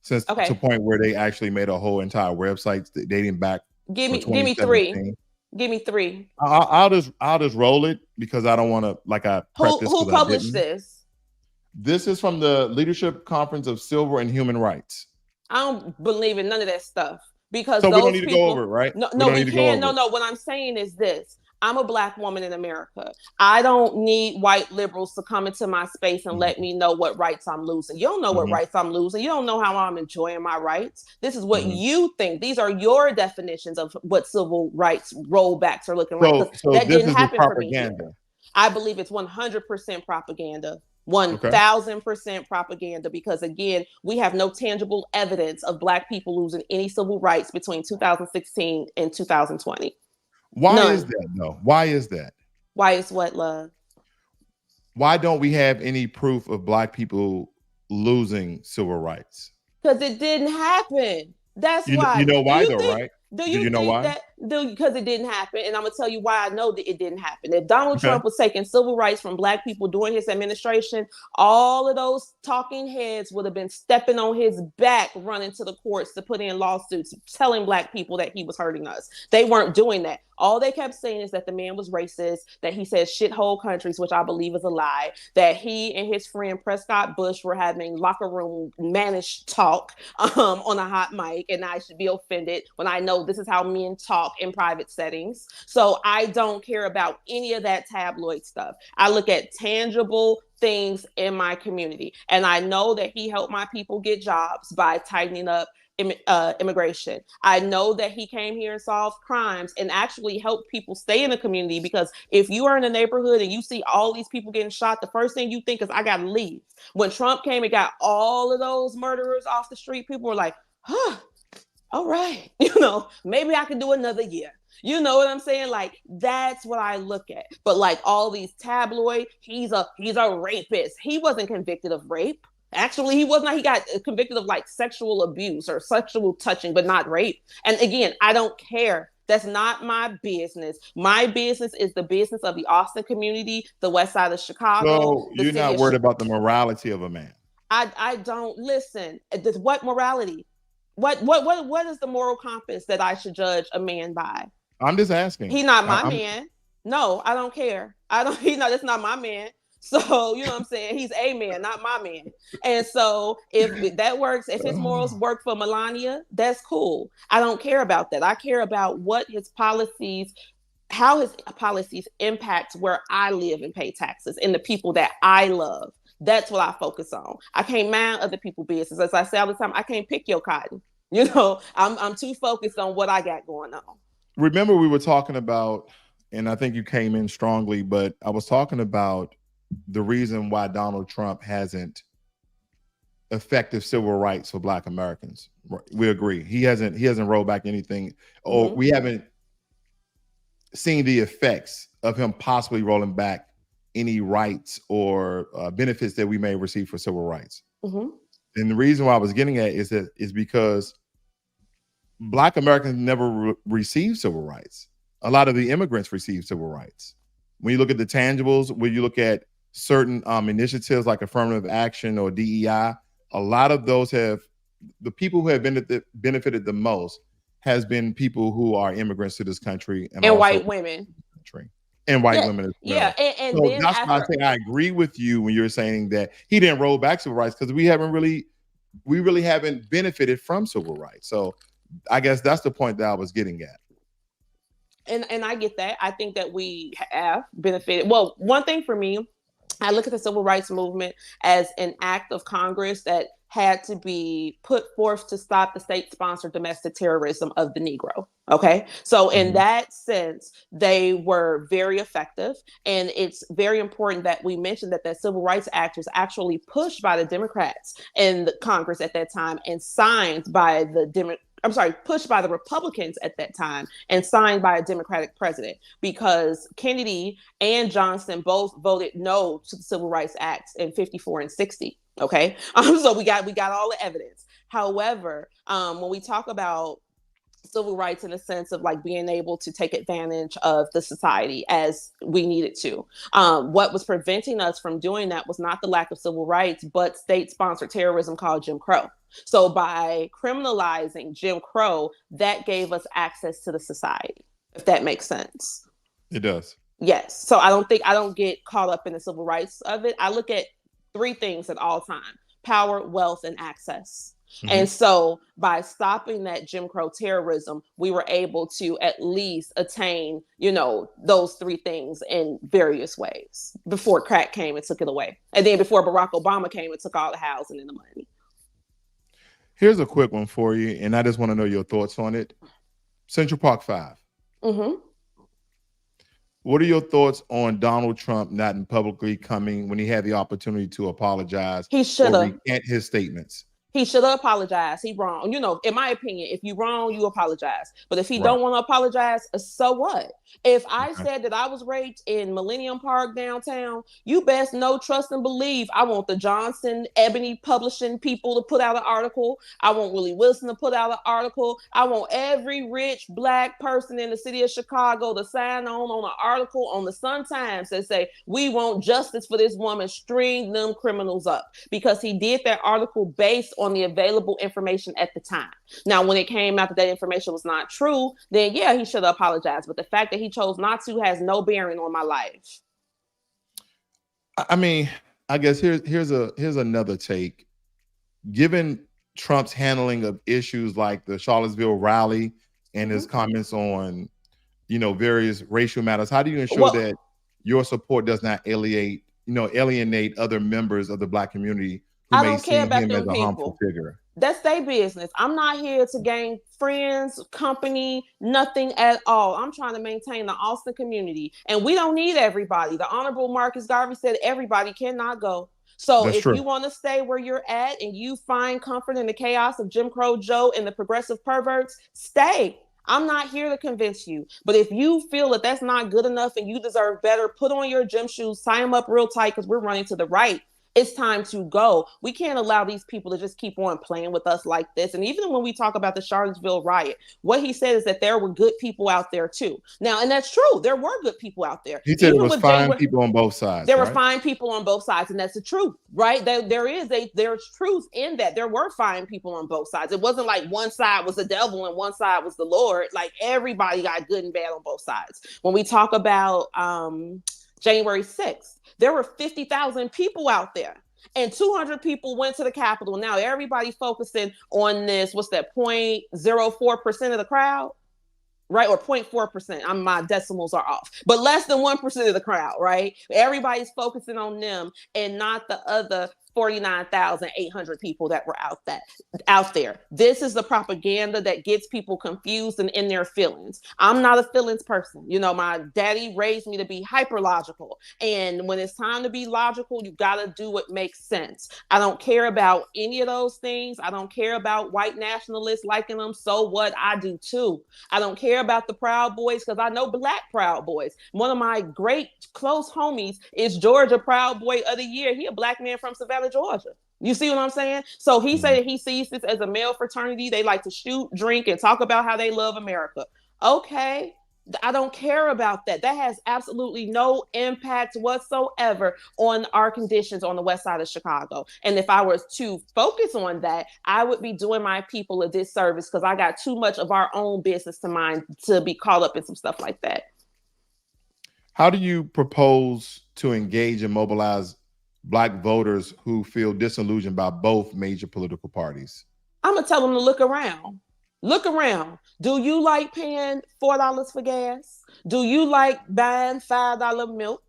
To the point where they actually made a whole entire website dating back. Give me three. Give me three. I'll just roll it because I don't want to Who published this? This is from the Leadership Conference of Civil and Human Rights. I don't believe in none of that stuff because we don't need to go over it, right? No, we can't. No. What I'm saying is this. I'm a Black woman in America. I don't need white liberals to come into my space and let me know what rights I'm losing. You don't know what rights I'm losing. You don't know how I'm enjoying my rights. This is what you think. These are your definitions of what civil rights rollbacks are looking like. So that this didn't happen for me. Propaganda. I believe it's 100% propaganda. Okay. 1000% propaganda, because again, we have no tangible evidence of Black people losing any civil rights between 2016 and 2020. Why is None. that though? Why is that? Why is what, love? Why don't we have any proof of Black people losing civil rights? Because it didn't happen. That's You why. know Do why you though, think? right? Do Do you you know think why? that? Because it didn't happen, and I'm gonna tell you why I know that it didn't happen. If Donald Okay. Trump was taking civil rights from Black people during his administration, all of those talking heads would have been stepping on his back, running to the courts to put in lawsuits, telling Black people that he was hurting us. They weren't doing that. All they kept saying is that the man was racist, that he said shithole countries, which I believe is a lie, that he and his friend Prescott Bush were having locker room managed talk on a hot mic, and I should be offended when I know this is how men talk in private settings. So I don't care about any of that tabloid stuff. I look at tangible things in my community, and I know that he helped my people get jobs by tightening up immigration. I know that he came here and solved crimes and actually helped people stay in the community, because if you are in a neighborhood and you see all these people getting shot, the first thing you think is, I gotta leave. When Trump came and got all of those murderers off the street, people were like, huh, all right, maybe I can do another year. You know what I'm saying? Like, that's what I look at. But like all these tabloid, he's a rapist. He wasn't convicted of rape. Actually, he was not. He got convicted of like sexual abuse or sexual touching, but not rape. And again, I don't care. That's not my business. My business is the business of the Austin community, the west side of Chicago, So the you're city not of worried about the morality of a man. I don't listen. What morality? What is the moral compass that I should judge a man by? I'm just asking. He's not my I'm man. No, I don't care. I don't. That's not my man. So you know what I'm saying? He's a man, not my man. And so if that works, if his morals work for Melania, that's cool. I don't care about that. I care about what his policies, how his policies impact where I live and pay taxes and the people that I love. That's what I focus on. I can't mind other people's business. As I say all the time, I can't pick your cotton. I'm too focused on what I got going on. Remember, we were talking about, and I think you came in strongly, but I was talking about the reason why Donald Trump hasn't effective civil rights for Black Americans. We agree. He hasn't rolled back anything, or we haven't seen the effects of him possibly rolling back any rights or benefits that we may receive for civil rights. And the reason why I was getting at is because Black Americans never received civil rights. A lot of the immigrants received civil rights. When you look at the tangibles, when you look at certain initiatives like affirmative action or DEI, a lot of those the people who have benefited the most has been people who are immigrants to this country and also white women. And white women as well. Yeah, and so then that's why I say I agree with you when you're saying that he didn't roll back civil rights, because we really haven't benefited from civil rights. So I guess that's the point that I was getting at. And I get that. I think that we have benefited. Well, one thing for me, I look at the civil rights movement as an act of Congress that had to be put forth to stop the state-sponsored domestic terrorism of the Negro. Okay. So in that sense, they were very effective. And it's very important that we mention that the Civil Rights Act was actually pushed by the Democrats in the Congress at that time and signed by pushed by the Republicans at that time and signed by a Democratic president, because Kennedy and Johnson both voted no to the Civil Rights Act in 54 and 60. Okay. So we got all the evidence. However, when we talk about civil rights in the sense of like being able to take advantage of the society as we needed to. What was preventing us from doing that was not the lack of civil rights, but state-sponsored terrorism called Jim Crow. So by criminalizing Jim Crow, that gave us access to the society, if that makes sense. It does. Yes. So I don't get caught up in the civil rights of it. I look at three things at all time: power, wealth, and access. And so by stopping that Jim Crow terrorism, we were able to at least attain, those three things in various ways before crack came and took it away. And then before Barack Obama came and took all the housing and the money. Here's a quick one for you, and I just want to know your thoughts on it. Central Park 5. What are your thoughts on Donald Trump not publicly coming when he had the opportunity to apologize He should or have. recant his statements? He should have apologized. He wrong. In my opinion, if you wrong, you apologize. But if he Right. don't want to apologize, so what? If I Okay. said that I was raped in Millennium Park downtown, you best know, trust, and believe I want the Johnson Ebony Publishing people to put out an article. I want Willie Wilson to put out an article. I want every rich Black person in the city of Chicago to sign on an article on the Sun-Times that say, we want justice for this woman, string them criminals up. Because he did that article based on the available information at the time. Now, when it came out that information was not true, then yeah, he should have apologized. But the fact that he chose not to has no bearing on my life. I mean, I guess here's another take. Given Trump's handling of issues like the Charlottesville rally and his comments on, various racial matters, how do you ensure that your support does not alienate other members of the Black community who I may don't care see about him as them a harmful people. figure? That's their business. I'm not here to gain friends, company, nothing at all. I'm trying to maintain the Austin community. And we don't need everybody. The Honorable Marcus Garvey said everybody cannot go. So That's if true. you want to stay where you're at and you find comfort in the chaos of Jim Crow Joe and the progressive perverts, stay. I'm not here to convince you. But if you feel that that's not good enough and you deserve better, put on your gym shoes, tie them up real tight because we're running to the right. It's time to go. We can't allow these people to just keep on playing with us like this. And even when we talk about the Charlottesville riot, what he said is that there were good people out there too. Now, and that's true. There were good people out there. He said Even it was with fine people on both sides. there were right? fine people on both sides, and that's the truth, right? There's truth in that. There were fine people on both sides. It wasn't like one side was the devil and one side was the Lord. Like everybody got good and bad on both sides. When we talk about January 6th, there were 50,000 people out there. And 200 people went to the Capitol. Now everybody focusing on this. What's that? 0.04% of the crowd, right? Or 0.4%. My decimals are off, but less than 1% of the crowd, right? Everybody's focusing on them and not the other 49,800 people that were out there. This is the propaganda that gets people confused and in their feelings. I'm not a feelings person. My daddy raised me to be hyper logical. And when it's time to be logical, you got to do what makes sense. I don't care about any of those things. I don't care about white nationalists liking them. So what? I do too. I don't care about the Proud Boys because I know Black Proud Boys. One of my great close homies is Georgia Proud Boy of the Year. He a Black man from Savannah, Georgia. You see what I'm saying? So he said that he sees this as a male fraternity. They like to shoot, drink, and talk about how they love America. Okay. I don't care about that. That has absolutely no impact whatsoever on our conditions on the west side of Chicago. And if I was to focus on that, I would be doing my people a disservice because I got too much of our own business to mind to be caught up in some stuff like that. How do you propose to engage and mobilize Black voters who feel disillusioned by both major political parties? I'm going to tell them to look around. Look around. Do you like paying $4 for gas? Do you like buying $5 milk?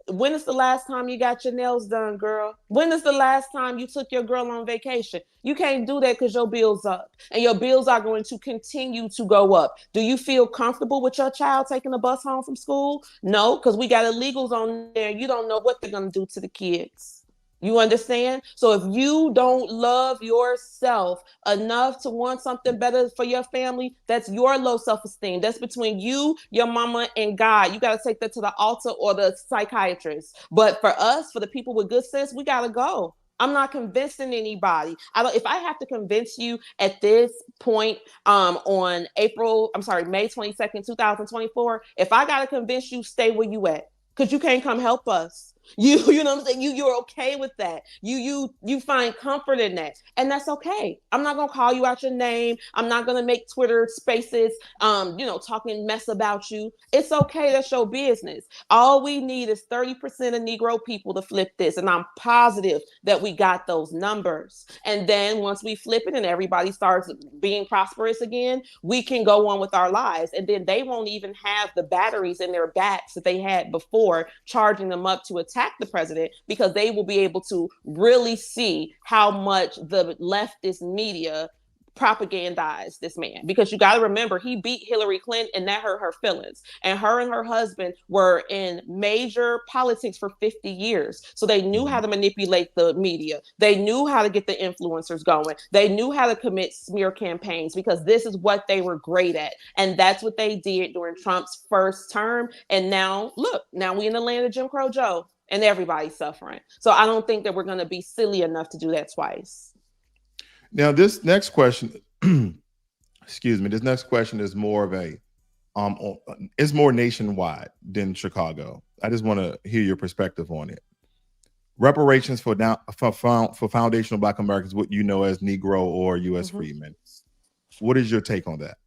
When is the last time you got your nails done, girl? When is the last time you took your girl on vacation? You can't do that because your bill's up. And your bills are going to continue to go up. Do you feel comfortable with your child taking a bus home from school? No, because we got illegals on there. You don't know what they're going to do to the kids. You understand? So if you don't love yourself enough to want something better for your family, that's your low self-esteem. That's between you, your mama, and God. You got to take that to the altar or the psychiatrist. But for us, for the people with good sense, we got to go. I'm not convincing anybody. If I have to convince you at this point on May 22nd, 2024, if I got to convince you, stay where you at. Because you can't come help us. You know what I'm saying? You're okay with that. You find comfort in that. And that's okay. I'm not gonna call you out your name. I'm not gonna make Twitter spaces talking mess about you. It's okay, that's your business. All we need is 30% of Negro people to flip this. And I'm positive that we got those numbers. And then once we flip it and everybody starts being prosperous again, we can go on with our lives. And then they won't even have the batteries in their backs that they had before charging them up to attack the president, because they will be able to really see how much the leftist media propagandize this man, because you got to remember he beat Hillary Clinton and that hurt her feelings. And her and her husband were in major politics for 50 years. So they knew how to manipulate the media. They knew how to get the influencers going. They knew how to commit smear campaigns because this is what they were great at. And that's what they did during Trump's first term. And now, look, now we in the land of Jim Crow Joe and everybody's suffering. So I don't think that we're going to be silly enough to do that twice. Now, this next question, excuse me, this next question is more of a, it's more nationwide than Chicago. I just want to hear your perspective on it. Reparations for foundational Black Americans, what you know as Negro or U.S. freedmen. What is your take on that?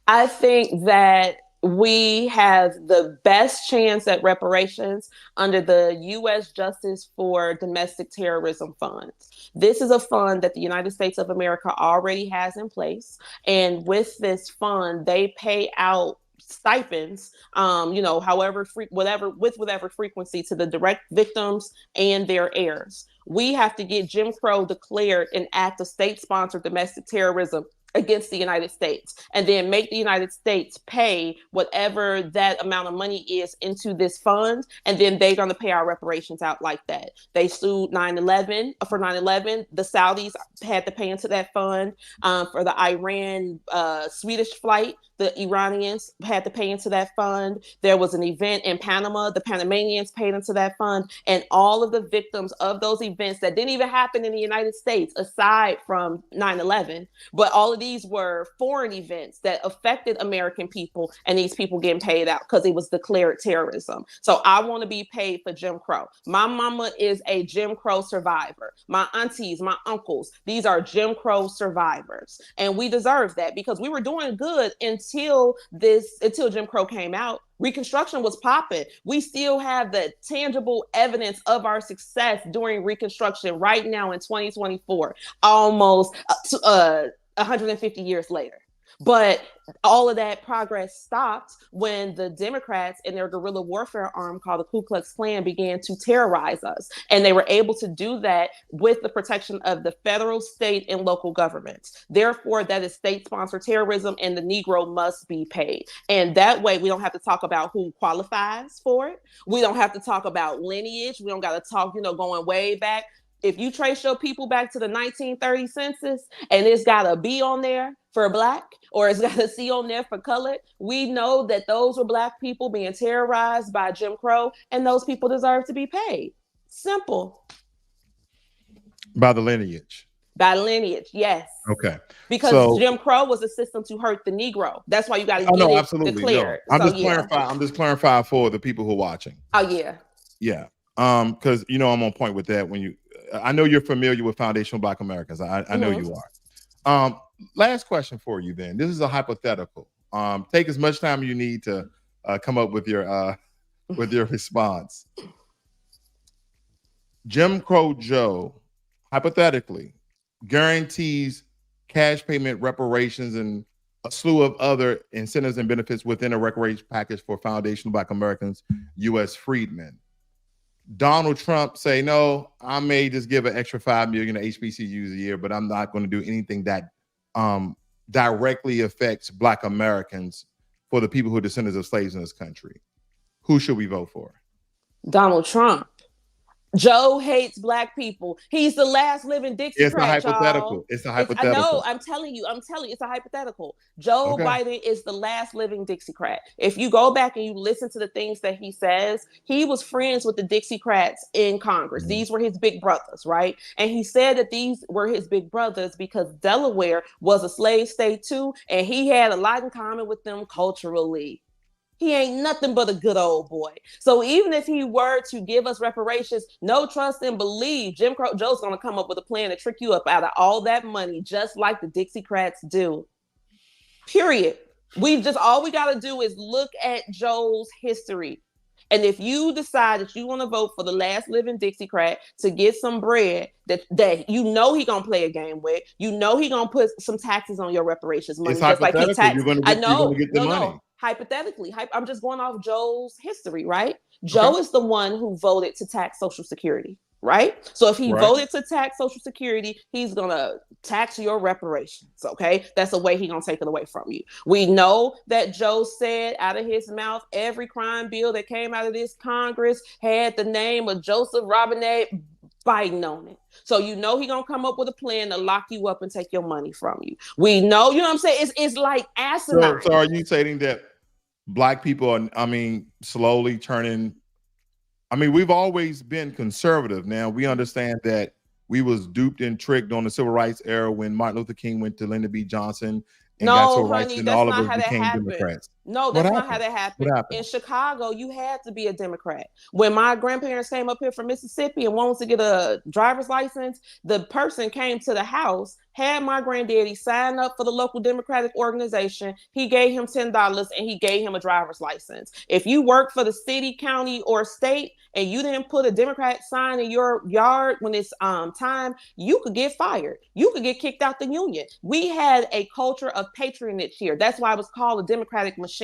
I think that we have the best chance at reparations under the U.S. Justice for Domestic Terrorism Fund. This is a fund that the United States of America already has in place. And with this fund, they pay out stipends, however, with whatever frequency to the direct victims and their heirs. We have to get Jim Crow declared an act of state-sponsored domestic terrorism against the United States, and then make the United States pay whatever that amount of money is into this fund, and then they're going to pay our reparations out like that. They sued 9/11 for 9/11. The Saudis had to pay into that fund. For the Iran Swedish flight, the Iranians had to pay into that fund. There was an event in Panama. The Panamanians paid into that fund, and all of the victims of those events that didn't even happen in the United States, aside from 9/11, but all of these were foreign events that affected American people, and these people getting paid out because it was declared terrorism. So I want to be paid for Jim Crow. My mama is a Jim Crow survivor. My aunties, my uncles, these are Jim Crow survivors. And we deserve that because we were doing good until Jim Crow came out. Reconstruction was popping. We still have the tangible evidence of our success during Reconstruction right now in 2024, almost 150 years later. But all of that progress stopped when the Democrats and their guerrilla warfare arm called the Ku Klux Klan began to terrorize us. And they were able to do that with the protection of the federal, state, and local governments. Therefore, that is state-sponsored terrorism, and the Negro must be paid. And that way, we don't have to talk about who qualifies for it. We don't have to talk about lineage. We don't got to talk, going way back. If you trace your people back to the 1930 census and it's got a B on there for Black or it's got a C on there for colored, we know that those were Black people being terrorized by Jim Crow, and those people deserve to be paid. Simple. By the lineage. By lineage, yes. Okay. Because Jim Crow was a system to hurt the Negro. That's why you got to get it declared. No. I'm just clarifying for the people who are watching. Oh, yeah. Yeah. Because I'm on point with that. I know you're familiar with Foundational Black Americans. I know you are. Last question for you then. This is a hypothetical. Take as much time you need to come up with your response. Jim Crow Joe, hypothetically, guarantees cash payment reparations and a slew of other incentives and benefits within a reparations package for Foundational Black Americans, U.S. freedmen. Donald Trump say, no, I may just give an extra $5 million to HBCUs a year, but I'm not going to do anything that directly affects Black Americans for the people who are descendants of slaves in this country. Who should we vote for? Donald Trump. Joe hates Black people. He's the last living Dixiecrat. It's a hypothetical. Y'all. It's a hypothetical. I know. I'm telling you, it's a hypothetical. Joe Biden is the last living Dixiecrat. If you go back and you listen to the things that he says, he was friends with the Dixiecrats in Congress. Mm-hmm. These were his big brothers, right? And he said that these were his big brothers because Delaware was a slave state too, and he had a lot in common with them culturally. He ain't nothing but a good old boy. So even if he were to give us reparations, no trust and believe, Jim Crow Joe's going to come up with a plan to trick you up out of all that money, just like the Dixiecrats do. Period. All we got to do is look at Joe's history. And if you decide that you want to vote for the last living Dixiecrat to get some bread that he going to play a game with, he going to put some taxes on your reparations money. It's just like he taxed. You're going to get the money. No. Hypothetically, I'm just going off Joe's history, right? Joe is the one who voted to tax Social Security, right? So if he Right. voted to tax Social Security, he's gonna tax your reparations, okay? That's a way he's gonna take it away from you. We know that Joe said out of his mouth, every crime bill that came out of this Congress had the name of Joseph Robinette Biden on it. So you know he's gonna come up with a plan to lock you up and take your money from you. We know, you know what I'm saying? It's like asinine. So are you stating that Black people are, slowly turning? I mean, we've always been conservative. Now we understand that we was duped and tricked on the civil rights era when Martin Luther King went to Lyndon B. Johnson and got No, civil rights, honey, and that's all of not us how that became happened. Democrats. No, What that's not how happened? that What happened. happened? In Chicago, you had to be a Democrat. When my grandparents came up here from Mississippi and wanted to get a driver's license, the person came to the house, had my granddaddy sign up for the local Democratic organization. He gave him $10 and he gave him a driver's license. If you work for the city, county, or state and you didn't put a Democrat sign in your yard when it's time, you could get fired. You could get kicked out the union. We had a culture of patronage here. That's why it was called a Democratic machine.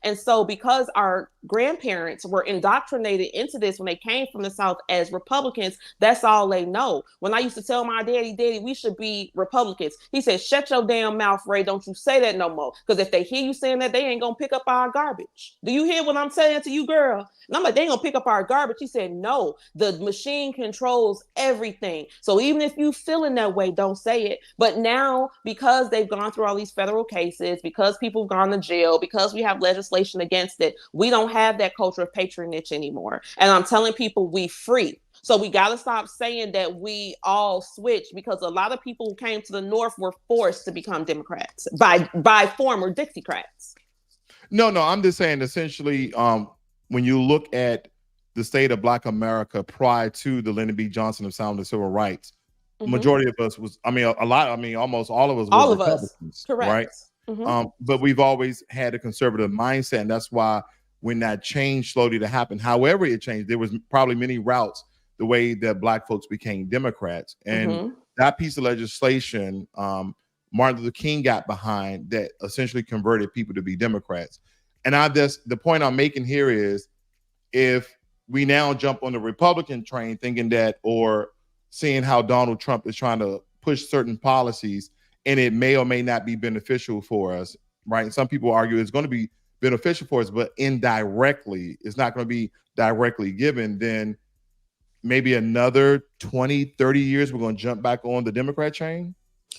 And so because our grandparents were indoctrinated into this when they came from the South as Republicans, that's all they know. When I used to tell my daddy, we should be Republicans, he said, shut your damn mouth, Ray. Don't you say that no more. Because if they hear you saying that, they ain't going to pick up our garbage. Do you hear what I'm saying to you, girl? And I'm like, they ain't going to pick up our garbage. He said, no, the machine controls everything. So even if you feeling that way, don't say it. But now, because they've gone through all these federal cases, because people have gone to jail, because we have legislation against it, we don't have that culture of patronage anymore. And I'm telling people we free. So we got to stop saying that we all switch, because a lot of people who came to the North were forced to become Democrats by former Dixiecrats. No, I'm just saying essentially, when you look at the state of Black America prior to the Lyndon B. Johnson of sound of civil rights, majority of us was, almost all of us was Republicans, correct. right? But we've always had a conservative mindset, and that's why when that change slowly to happen, however it changed, there was probably many routes the way that Black folks became Democrats. And that piece of legislation, Martin Luther King got behind, that essentially converted people to be Democrats. And the point I'm making here is, if we now jump on the Republican train thinking that, or seeing how Donald Trump is trying to push certain policies, and it may or may not be beneficial for us, right? And some people argue it's going to be beneficial for us, but indirectly, it's not going to be directly given, then maybe another 20, 30 years, we're going to jump back on the Democrat train?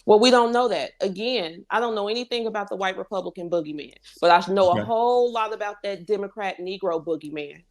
Well, we don't know that. Again, I don't know anything about the white Republican boogeyman, but I know a whole lot about that Democrat Negro boogeyman,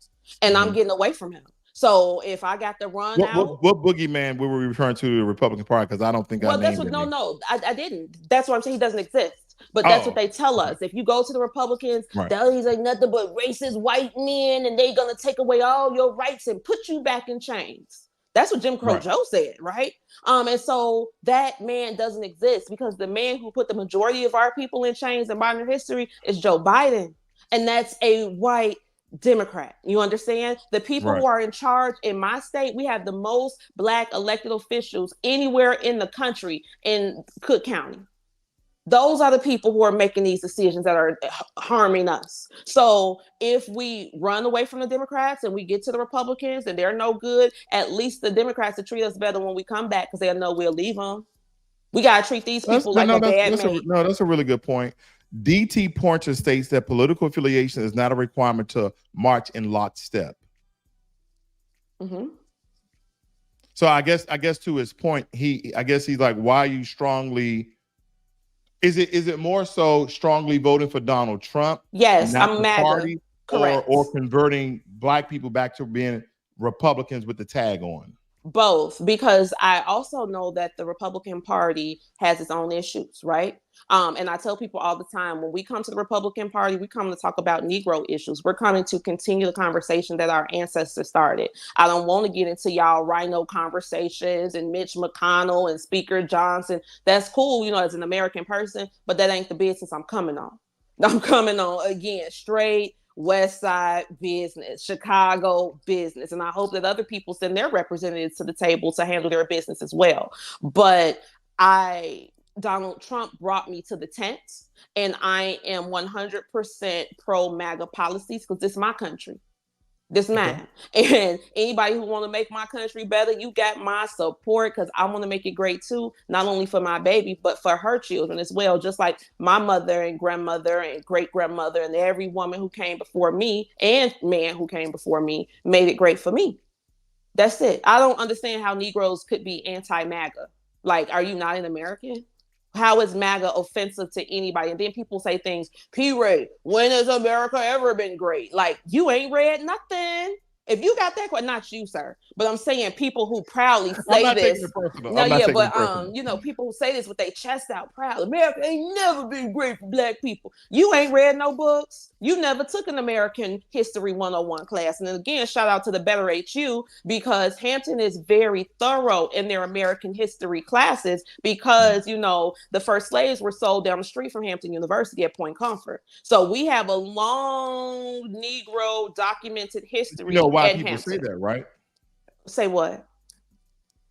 and I'm getting away from him. So if I got to run out, what boogeyman were we referring to the Republican Party? Because I don't think I named it. I didn't. That's what I'm saying. He doesn't exist. But that's what they tell us. If you go to the Republicans, they're like nothing but racist white men, and they're gonna take away all your rights and put you back in chains. That's what Jim Crow Joe said, right? And so that man doesn't exist, because the man who put the majority of our people in chains in modern history is Joe Biden, and that's a white Democrat. You understand? The people who are in charge in my state, we have the most Black elected officials anywhere in the country in Cook County. Those are the people who are making these decisions that are harming us. So if we run away from the Democrats and we get to the Republicans and they're no good, at least the Democrats will treat us better when we come back, because they'll know we'll leave them. We got to treat these people like a bad mate. That's a really good point. DT Pointer states that political affiliation is not a requirement to march in lockstep. So I guess to his point, he's like, why are you strongly... Is it more so strongly voting for Donald Trump? Yes, I'm MAGA. Party, correct. Or converting Black people back to being Republicans with the tag on? Both, because I also know that the Republican Party has its own issues, right? And I tell people all the time, when we come to the Republican Party, we come to talk about Negro issues. We're coming to continue the conversation that our ancestors started. I don't want to get into y'all rhino conversations and Mitch McConnell and Speaker Johnson. That's cool, as an American person, but that ain't the business I'm coming on. I'm coming on, again, straight West Side business, Chicago business. And I hope that other people send their representatives to the table to handle their business as well. But Donald Trump brought me to the tent, and I am 100% pro MAGA policies, because this is my country. This Okay. man. And anybody who want to make my country better, you got my support, because I want to make it great too, not only for my baby, but for her children as well. Just like my mother and grandmother and great grandmother and every woman who came before me and man who came before me made it great for me. That's it. I don't understand how Negroes could be anti-MAGA. Like, are you not an American? How is MAGA offensive to anybody? And then people say things, P Rae, when has America ever been great? Like, you ain't read nothing. If you got that, not you, sir, but I'm saying people who proudly say I'm not this. taking it personal. No, I'm not yeah, taking but it personal. you know, people who say this with their chest out proud. America ain't never been great for Black people. You ain't read no books. You never took an American History 101 class. And then again, shout out to the Better HU, because Hampton is very thorough in their American history classes, because, you know, the first slaves were sold down the street from Hampton University at Point Comfort. So we have a long Negro documented history. You know why at people Hampton. say that, right? Say what?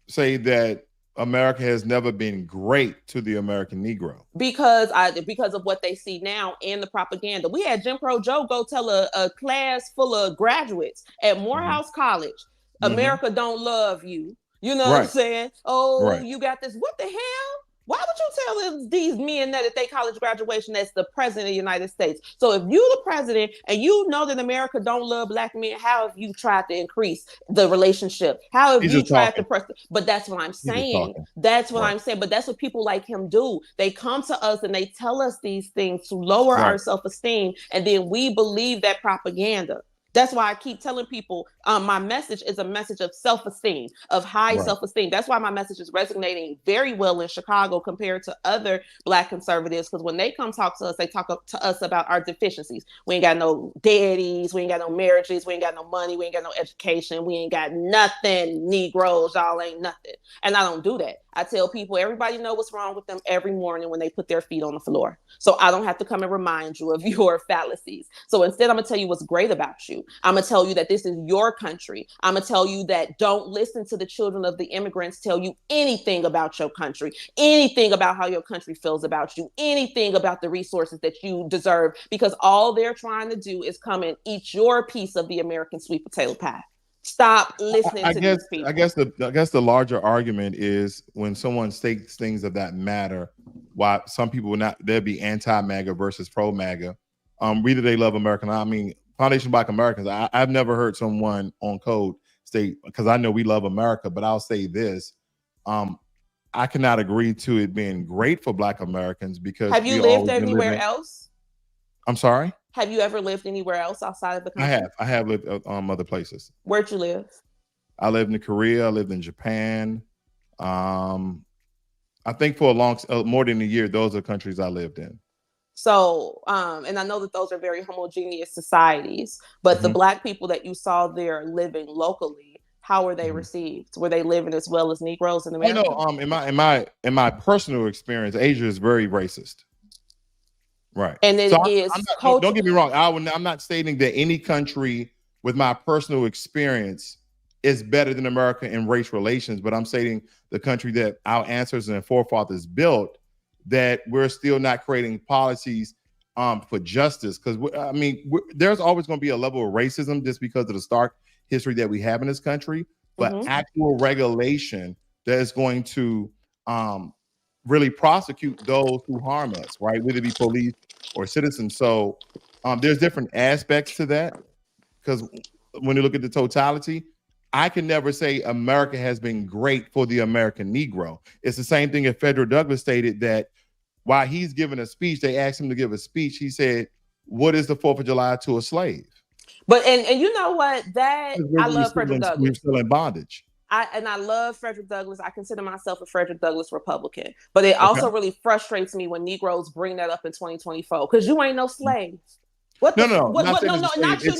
Say that America has never been great to the American Negro. Because of what they see now and the propaganda. We had Jim Crow Joe go tell a class full of graduates at Morehouse College, America don't love you. You know what I'm saying? Oh, you got this. What the hell? Why would you tell these men that at their college graduation that's the president of the United States? So if you the president and you know that America don't love Black men, how have you tried to increase the relationship? How have you tried to press? But that's what I'm saying. That's what I'm saying. But that's what people like him do. They come to us and they tell us these things to lower our self-esteem, and then we believe that propaganda. That's why I keep telling people my message is a message of self-esteem, of high self-esteem. That's why my message is resonating very well in Chicago compared to other Black conservatives, because when they come talk to us, they talk to us about our deficiencies. We ain't got no daddies, we ain't got no marriages, we ain't got no money, we ain't got no education, we ain't got nothing. Negroes, y'all ain't nothing. And I don't do that. I tell people, everybody know what's wrong with them every morning when they put their feet on the floor. So I don't have to come and remind you of your fallacies. So instead, I'm going to tell you what's great about you. I'm going to tell you that this is your country. I'm going to tell you that don't listen to the children of the immigrants tell you anything about your country, anything about how your country feels about you, anything about the resources that you deserve, because all they're trying to do is come and eat your piece of the American sweet potato pie. Stop listening to these people. I guess the larger argument is when someone states things of that matter, why some people will not, they'll be anti-MAGA versus pro-MAGA. Either they love America. I mean, Foundation Black Americans, I've never heard someone on code state, because I know we love America, but I'll say this. I cannot agree to it being great for Black Americans, because have you lived anywhere else? I'm sorry? Have you ever lived anywhere else outside of the country? I have lived other places. Where'd you live? I lived in Korea. I lived in Japan. I think for more than a year, those are countries I lived in. So, and I know that those are very homogeneous societies, but the Black people that you saw there living locally, how were they received? Were they living as well as Negroes in America? Oh, no, in my personal experience, Asia is very racist. Right. And it is don't get me wrong. I'm not stating that any country with my personal experience is better than America in race relations, but I'm stating the country that our ancestors and forefathers built, that we're still not creating policies for justice. Because I mean, there's always going to be a level of racism just because of the stark history that we have in this country, but actual regulation that is going to really prosecute those who harm us, right? Whether it be police or citizens. So there's different aspects to that, because when you look at the totality, I can never say America has been great for the American Negro. It's the same thing as Frederick Douglass stated, that while he's giving a speech, they asked him to give a speech. He said, "What is the 4th of July to a slave?" But and you know what? That I love Frederick Douglass. We're still in bondage. I love Frederick Douglass. I consider myself a Frederick Douglass Republican, but it also really frustrates me when Negroes bring that up in 2024, because you ain't no slaves. What? No, not you.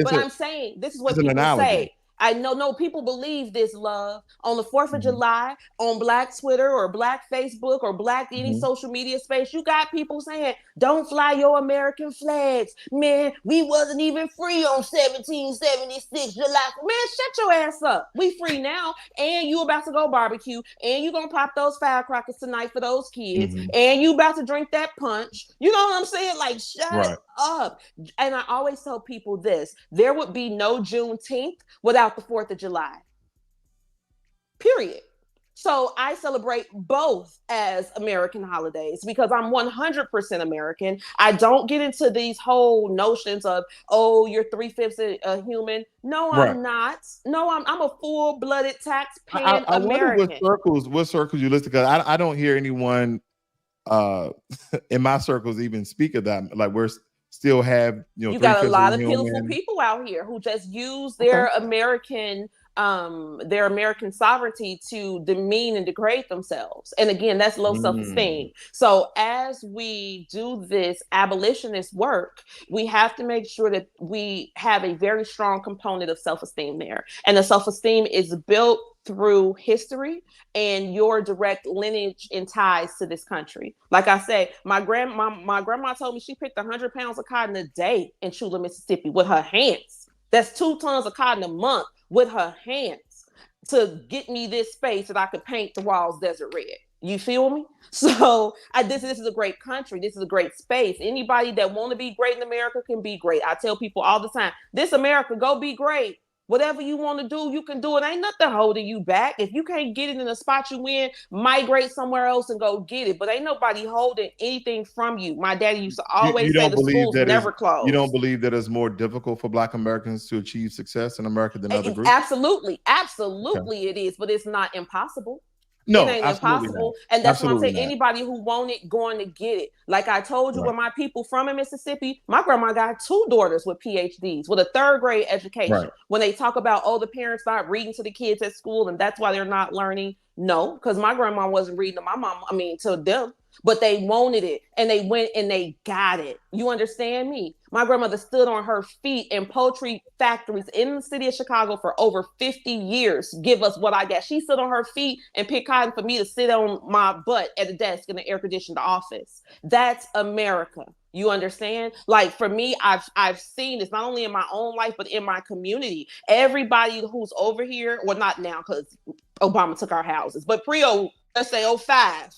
But I'm saying this is what people say. I know people believe this, love, on the 4th of July, on Black Twitter or Black Facebook or Black any social media space. You got people saying, don't fly your American flags. Man, we wasn't even free on 1776 July. Man, shut your ass up. We free now, and you about to go barbecue, and you gonna pop those firecrackers tonight for those kids, and you about to drink that punch. You know what I'm saying? Like, shut up. And I always tell people this: there would be no Juneteenth without the 4th of July. Period. So I celebrate both as American holidays because I'm 100% American. I don't get into these whole notions of, oh, you're 3/5 a human. No, Right. I'm not. No, I'm a full-blooded tax-paying I wonder American. what circles you listen, because I don't hear anyone in my circles even speak of that. Like we're still have, You three got a fifths of lot the of pitiful human. people out here who just use Okay. their American sovereignty to demean and degrade themselves. And again, that's low self-esteem. So as we do this abolitionist work, we have to make sure that we have a very strong component of self-esteem there. And the self-esteem is built through history and your direct lineage and ties to this country. Like I say, my grandma told me she picked 100 pounds of cotton a day in Chula, Mississippi with her hands. That's 2 tons of cotton a month with her hands to get me this space that I could paint the walls desert red. You feel me? So this is a great country. This is a great space. Anybody that want to be great in America can be great. I tell people all the time, this America, go be great. Whatever you want to do, you can do it. Ain't nothing holding you back. If you can't get it in the spot you in, migrate somewhere else and go get it. But ain't nobody holding anything from you. My daddy used to always say the schools never close. You don't believe that it's more difficult for Black Americans to achieve success in America than other groups? Absolutely. Absolutely it is, but it's not impossible. No, it ain't absolutely impossible. not. And that's Absolutely what I'm saying. not. Anybody who want it, going to get it. Like I told you, Right. when my people from in Mississippi, my grandma got 2 daughters with PhDs, with a 3rd grade education. Right. When they talk about, oh, the parents not reading to the kids at school and that's why they're not learning. No, because my grandma wasn't reading to my mom, to them. But they wanted it and they went and they got it. You understand me? My grandmother stood on her feet in poultry factories in the city of Chicago for over 50 years. Give us what I got. She stood on her feet and picked cotton for me to sit on my butt at a desk in an air-conditioned office. That's America. You understand? Like for me, I've seen this not only in my own life, but in my community. Everybody who's over here, well, not now because Obama took our houses, but let's say 05,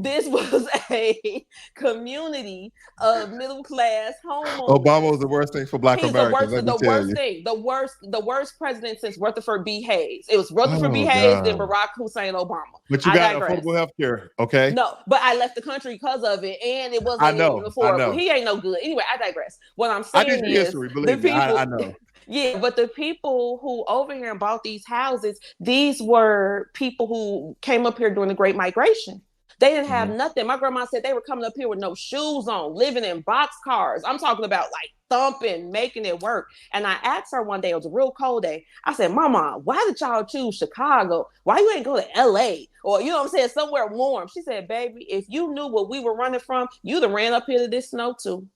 this was a community of middle class homeowners. Obama was the worst thing for Black Americans. The worst president since Rutherford B. Hayes. It was Rutherford B. Hayes, then Barack Hussein Obama. But you got affordable health care, okay? No, but I left the country because of it, and it wasn't even affordable. He ain't no good. Anyway, I digress. What I'm saying is, history, believe me, I know. Yeah, but the people who over here and bought these houses, these were people who came up here during the Great Migration. They didn't have nothing. My grandma said they were coming up here with no shoes on, living in boxcars. I'm talking about like thumping, making it work. And I asked her one day, it was a real cold day. I said, Mama, why did y'all choose Chicago? Why you ain't go to LA? Or, you know what I'm saying, somewhere warm. She said, baby, if you knew what we were running from, you'd have ran up here to this snow too.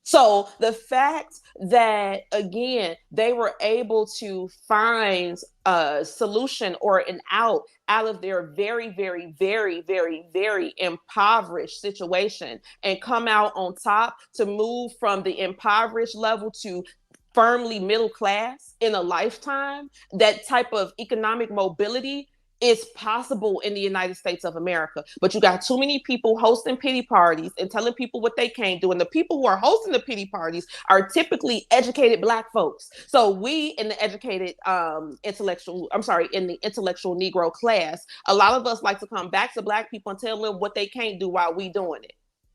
So the fact that, again, they were able to find a solution or an out of their very, very, very, very, very impoverished situation and come out on top to move from the impoverished level to firmly middle class in a lifetime, that type of economic mobility is possible in the United States of America. But you got too many people hosting pity parties and telling people what they can't do. And the people who are hosting the pity parties are typically educated Black folks. So we in the educated in the intellectual Negro class, a lot of us like to come back to Black people and tell them what they can't do while we doing it.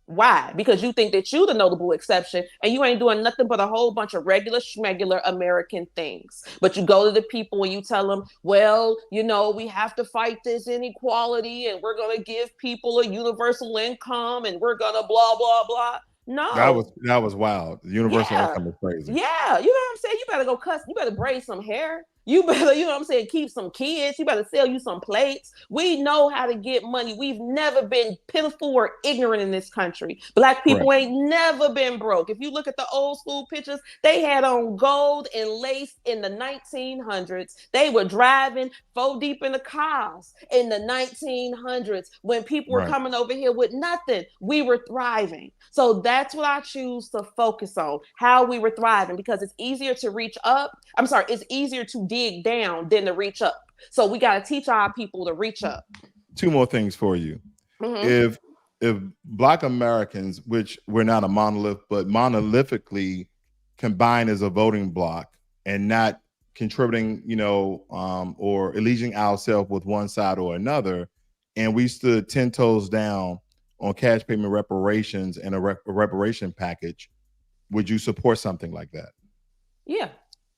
Why? Because you think that you the notable exception and you ain't doing nothing but a whole bunch of regular schmegular American things. But you go to the people and you tell them, well, we have to fight this inequality and we're going to give people a universal income and we're going to blah, blah, blah. No. That was wild. The universal income is crazy. Yeah. You know what I'm saying? You better go you better braid some hair. You better, keep some kids. You better sell you some plates. We know how to get money. We've never been pitiful or ignorant in this country. Black people ain't never been broke. If you look at the old school pictures, they had on gold and lace in the 1900s. They were driving 4 deep in the cars in the 1900s when people were coming over here with nothing. We were thriving. So that's what I choose to focus on, how we were thriving, because it's easier to reach up. It's easier to dig down than to reach up. So we got to teach our people to reach up. 2 more things for you. If if Black Americans, which we're not a monolith, but monolithically combined as a voting bloc and not contributing, or alleging ourselves with one side or another, and we stood 10 toes down on cash payment reparations and a reparation package, would you support something like that? Yeah.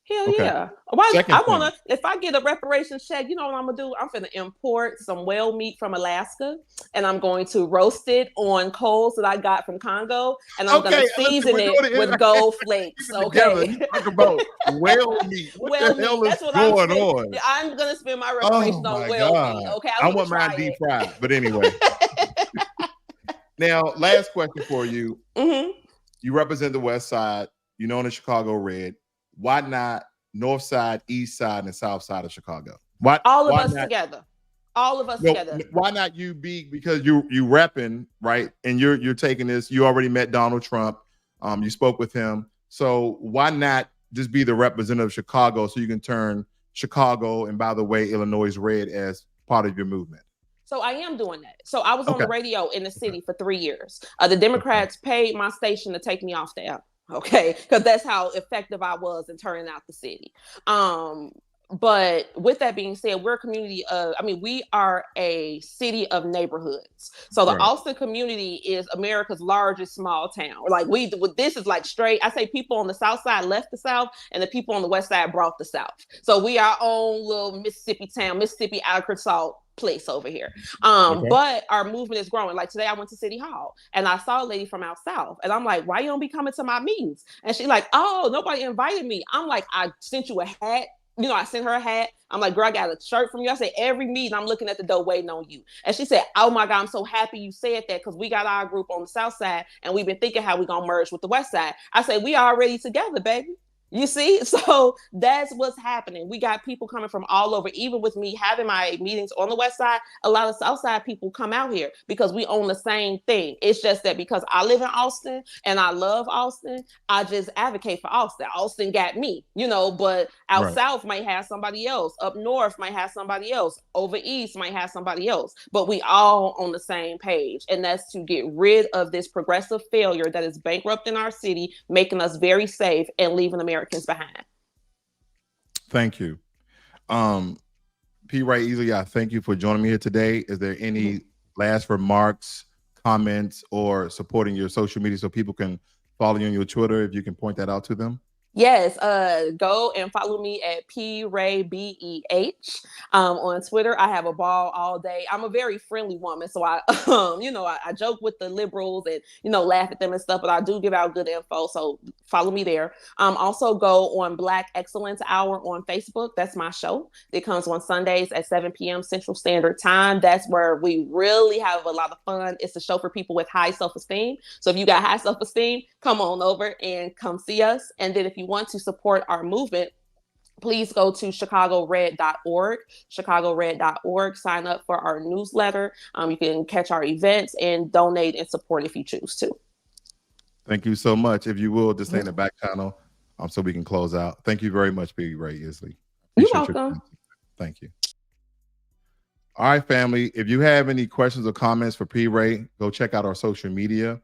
Hell Okay. yeah. Why Second I thing. wanna, if I get a reparations check, you know what I'm gonna do? I'm gonna import some whale meat from Alaska and I'm going to roast it on coals that I got from Congo, and I'm gonna season it with gold flakes. Okay. You talk about whale meat. What the hell is going on? I'm gonna spend my reparations on whale meat. Okay. I want mine deep fried. But anyway. Now, last question for you. Mm-hmm. You represent the West Side. You know the ChicagoRed. Why not North Side, East Side, and South Side of Chicago? All of us together. All of us together. Why not you be, because you repping, right? And you're taking this. You already met Donald Trump. You spoke with him. So why not just be the representative of Chicago so you can turn Chicago, and by the way, Illinois red, as part of your movement? So I am doing that. So I was on the radio in the city for 3 years. The Democrats paid my station to take me off the air. Okay, because that's how effective I was in turning out the city. But with that being said, we're a community of, we are a city of neighborhoods. So the Austin community is America's largest small town. Like this is like straight, I say people on the South Side left the South and the people on the West Side brought the South. So we are our own little Mississippi town, Mississippi Arkansas place over here. But our movement is growing. Like today I went to City Hall and I saw a lady from out South and I'm like, why you don't be coming to my meetings? And she's like, oh, nobody invited me. I'm like, I sent you a hat. I sent her a hat. I'm like, girl, I got a shirt from you. I said, every meeting I'm looking at the door waiting on you. And she said, oh my God, I'm so happy you said that, because we got our group on the South Side and we've been thinking how we gonna merge with the West Side. I said, we already together, baby. You see? So that's what's happening. We got people coming from all over. Even with me having my meetings on the West Side, a lot of South Side people come out here because we own the same thing. It's just that because I live in Austin and I love Austin, I just advocate for Austin. Austin got me, but out South might have somebody else. Up North might have somebody else. Over East might have somebody else. But we all on the same page. And that's to get rid of this progressive failure that is bankrupting our city, making us very safe, and leaving Americans behind. Thank you. P Rae Easley, I thank you for joining me here today. Is there any last remarks, comments, or supporting your social media so people can follow you on your Twitter, if you can point that out to them? Yes, go and follow me at PRaeBEH on Twitter. I have a ball all day. I'm a very friendly woman, so I, I joke with the liberals and laugh at them and stuff. But I do give out good info, so follow me there. Also go on Black Excellence Hour on Facebook. That's my show. It comes on Sundays at 7 p.m. Central Standard Time. That's where we really have a lot of fun. It's a show for people with high self-esteem. So if you got high self-esteem, come on over and come see us. And then if you want to support our movement, please go to ChicagoRed.org, ChicagoRed.org. Sign up for our newsletter. You can catch our events and donate and support if you choose to. Thank you so much. If you will, just stay in the back channel so we can close out. Thank you very much, P Rae Easley. You're welcome. Thank you. All right, family. If you have any questions or comments for P Rae, go check out our social media.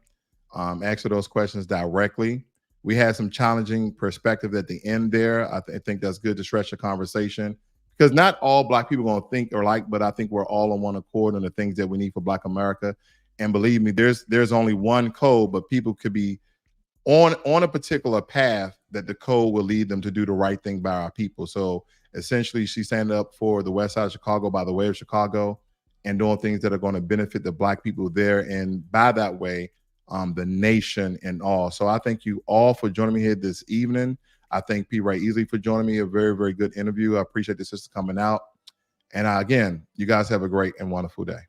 Answer those questions directly. We had some challenging perspective at the end there. I think that's good to stretch the conversation, because not all Black people are going to think or like, but I think we're all on one accord on the things that we need for Black America. And believe me, there's only one code, but people could be on a particular path that the code will lead them to do the right thing by our people. So essentially, she's standing up for the West Side of Chicago by the way of Chicago and doing things that are going to benefit the Black people there. And by that way, the nation and all. So I thank you all for joining me here this evening. I thank P Rae Easley for joining me. A very, very good interview. I appreciate the sister coming out. And again, you guys have a great and wonderful day.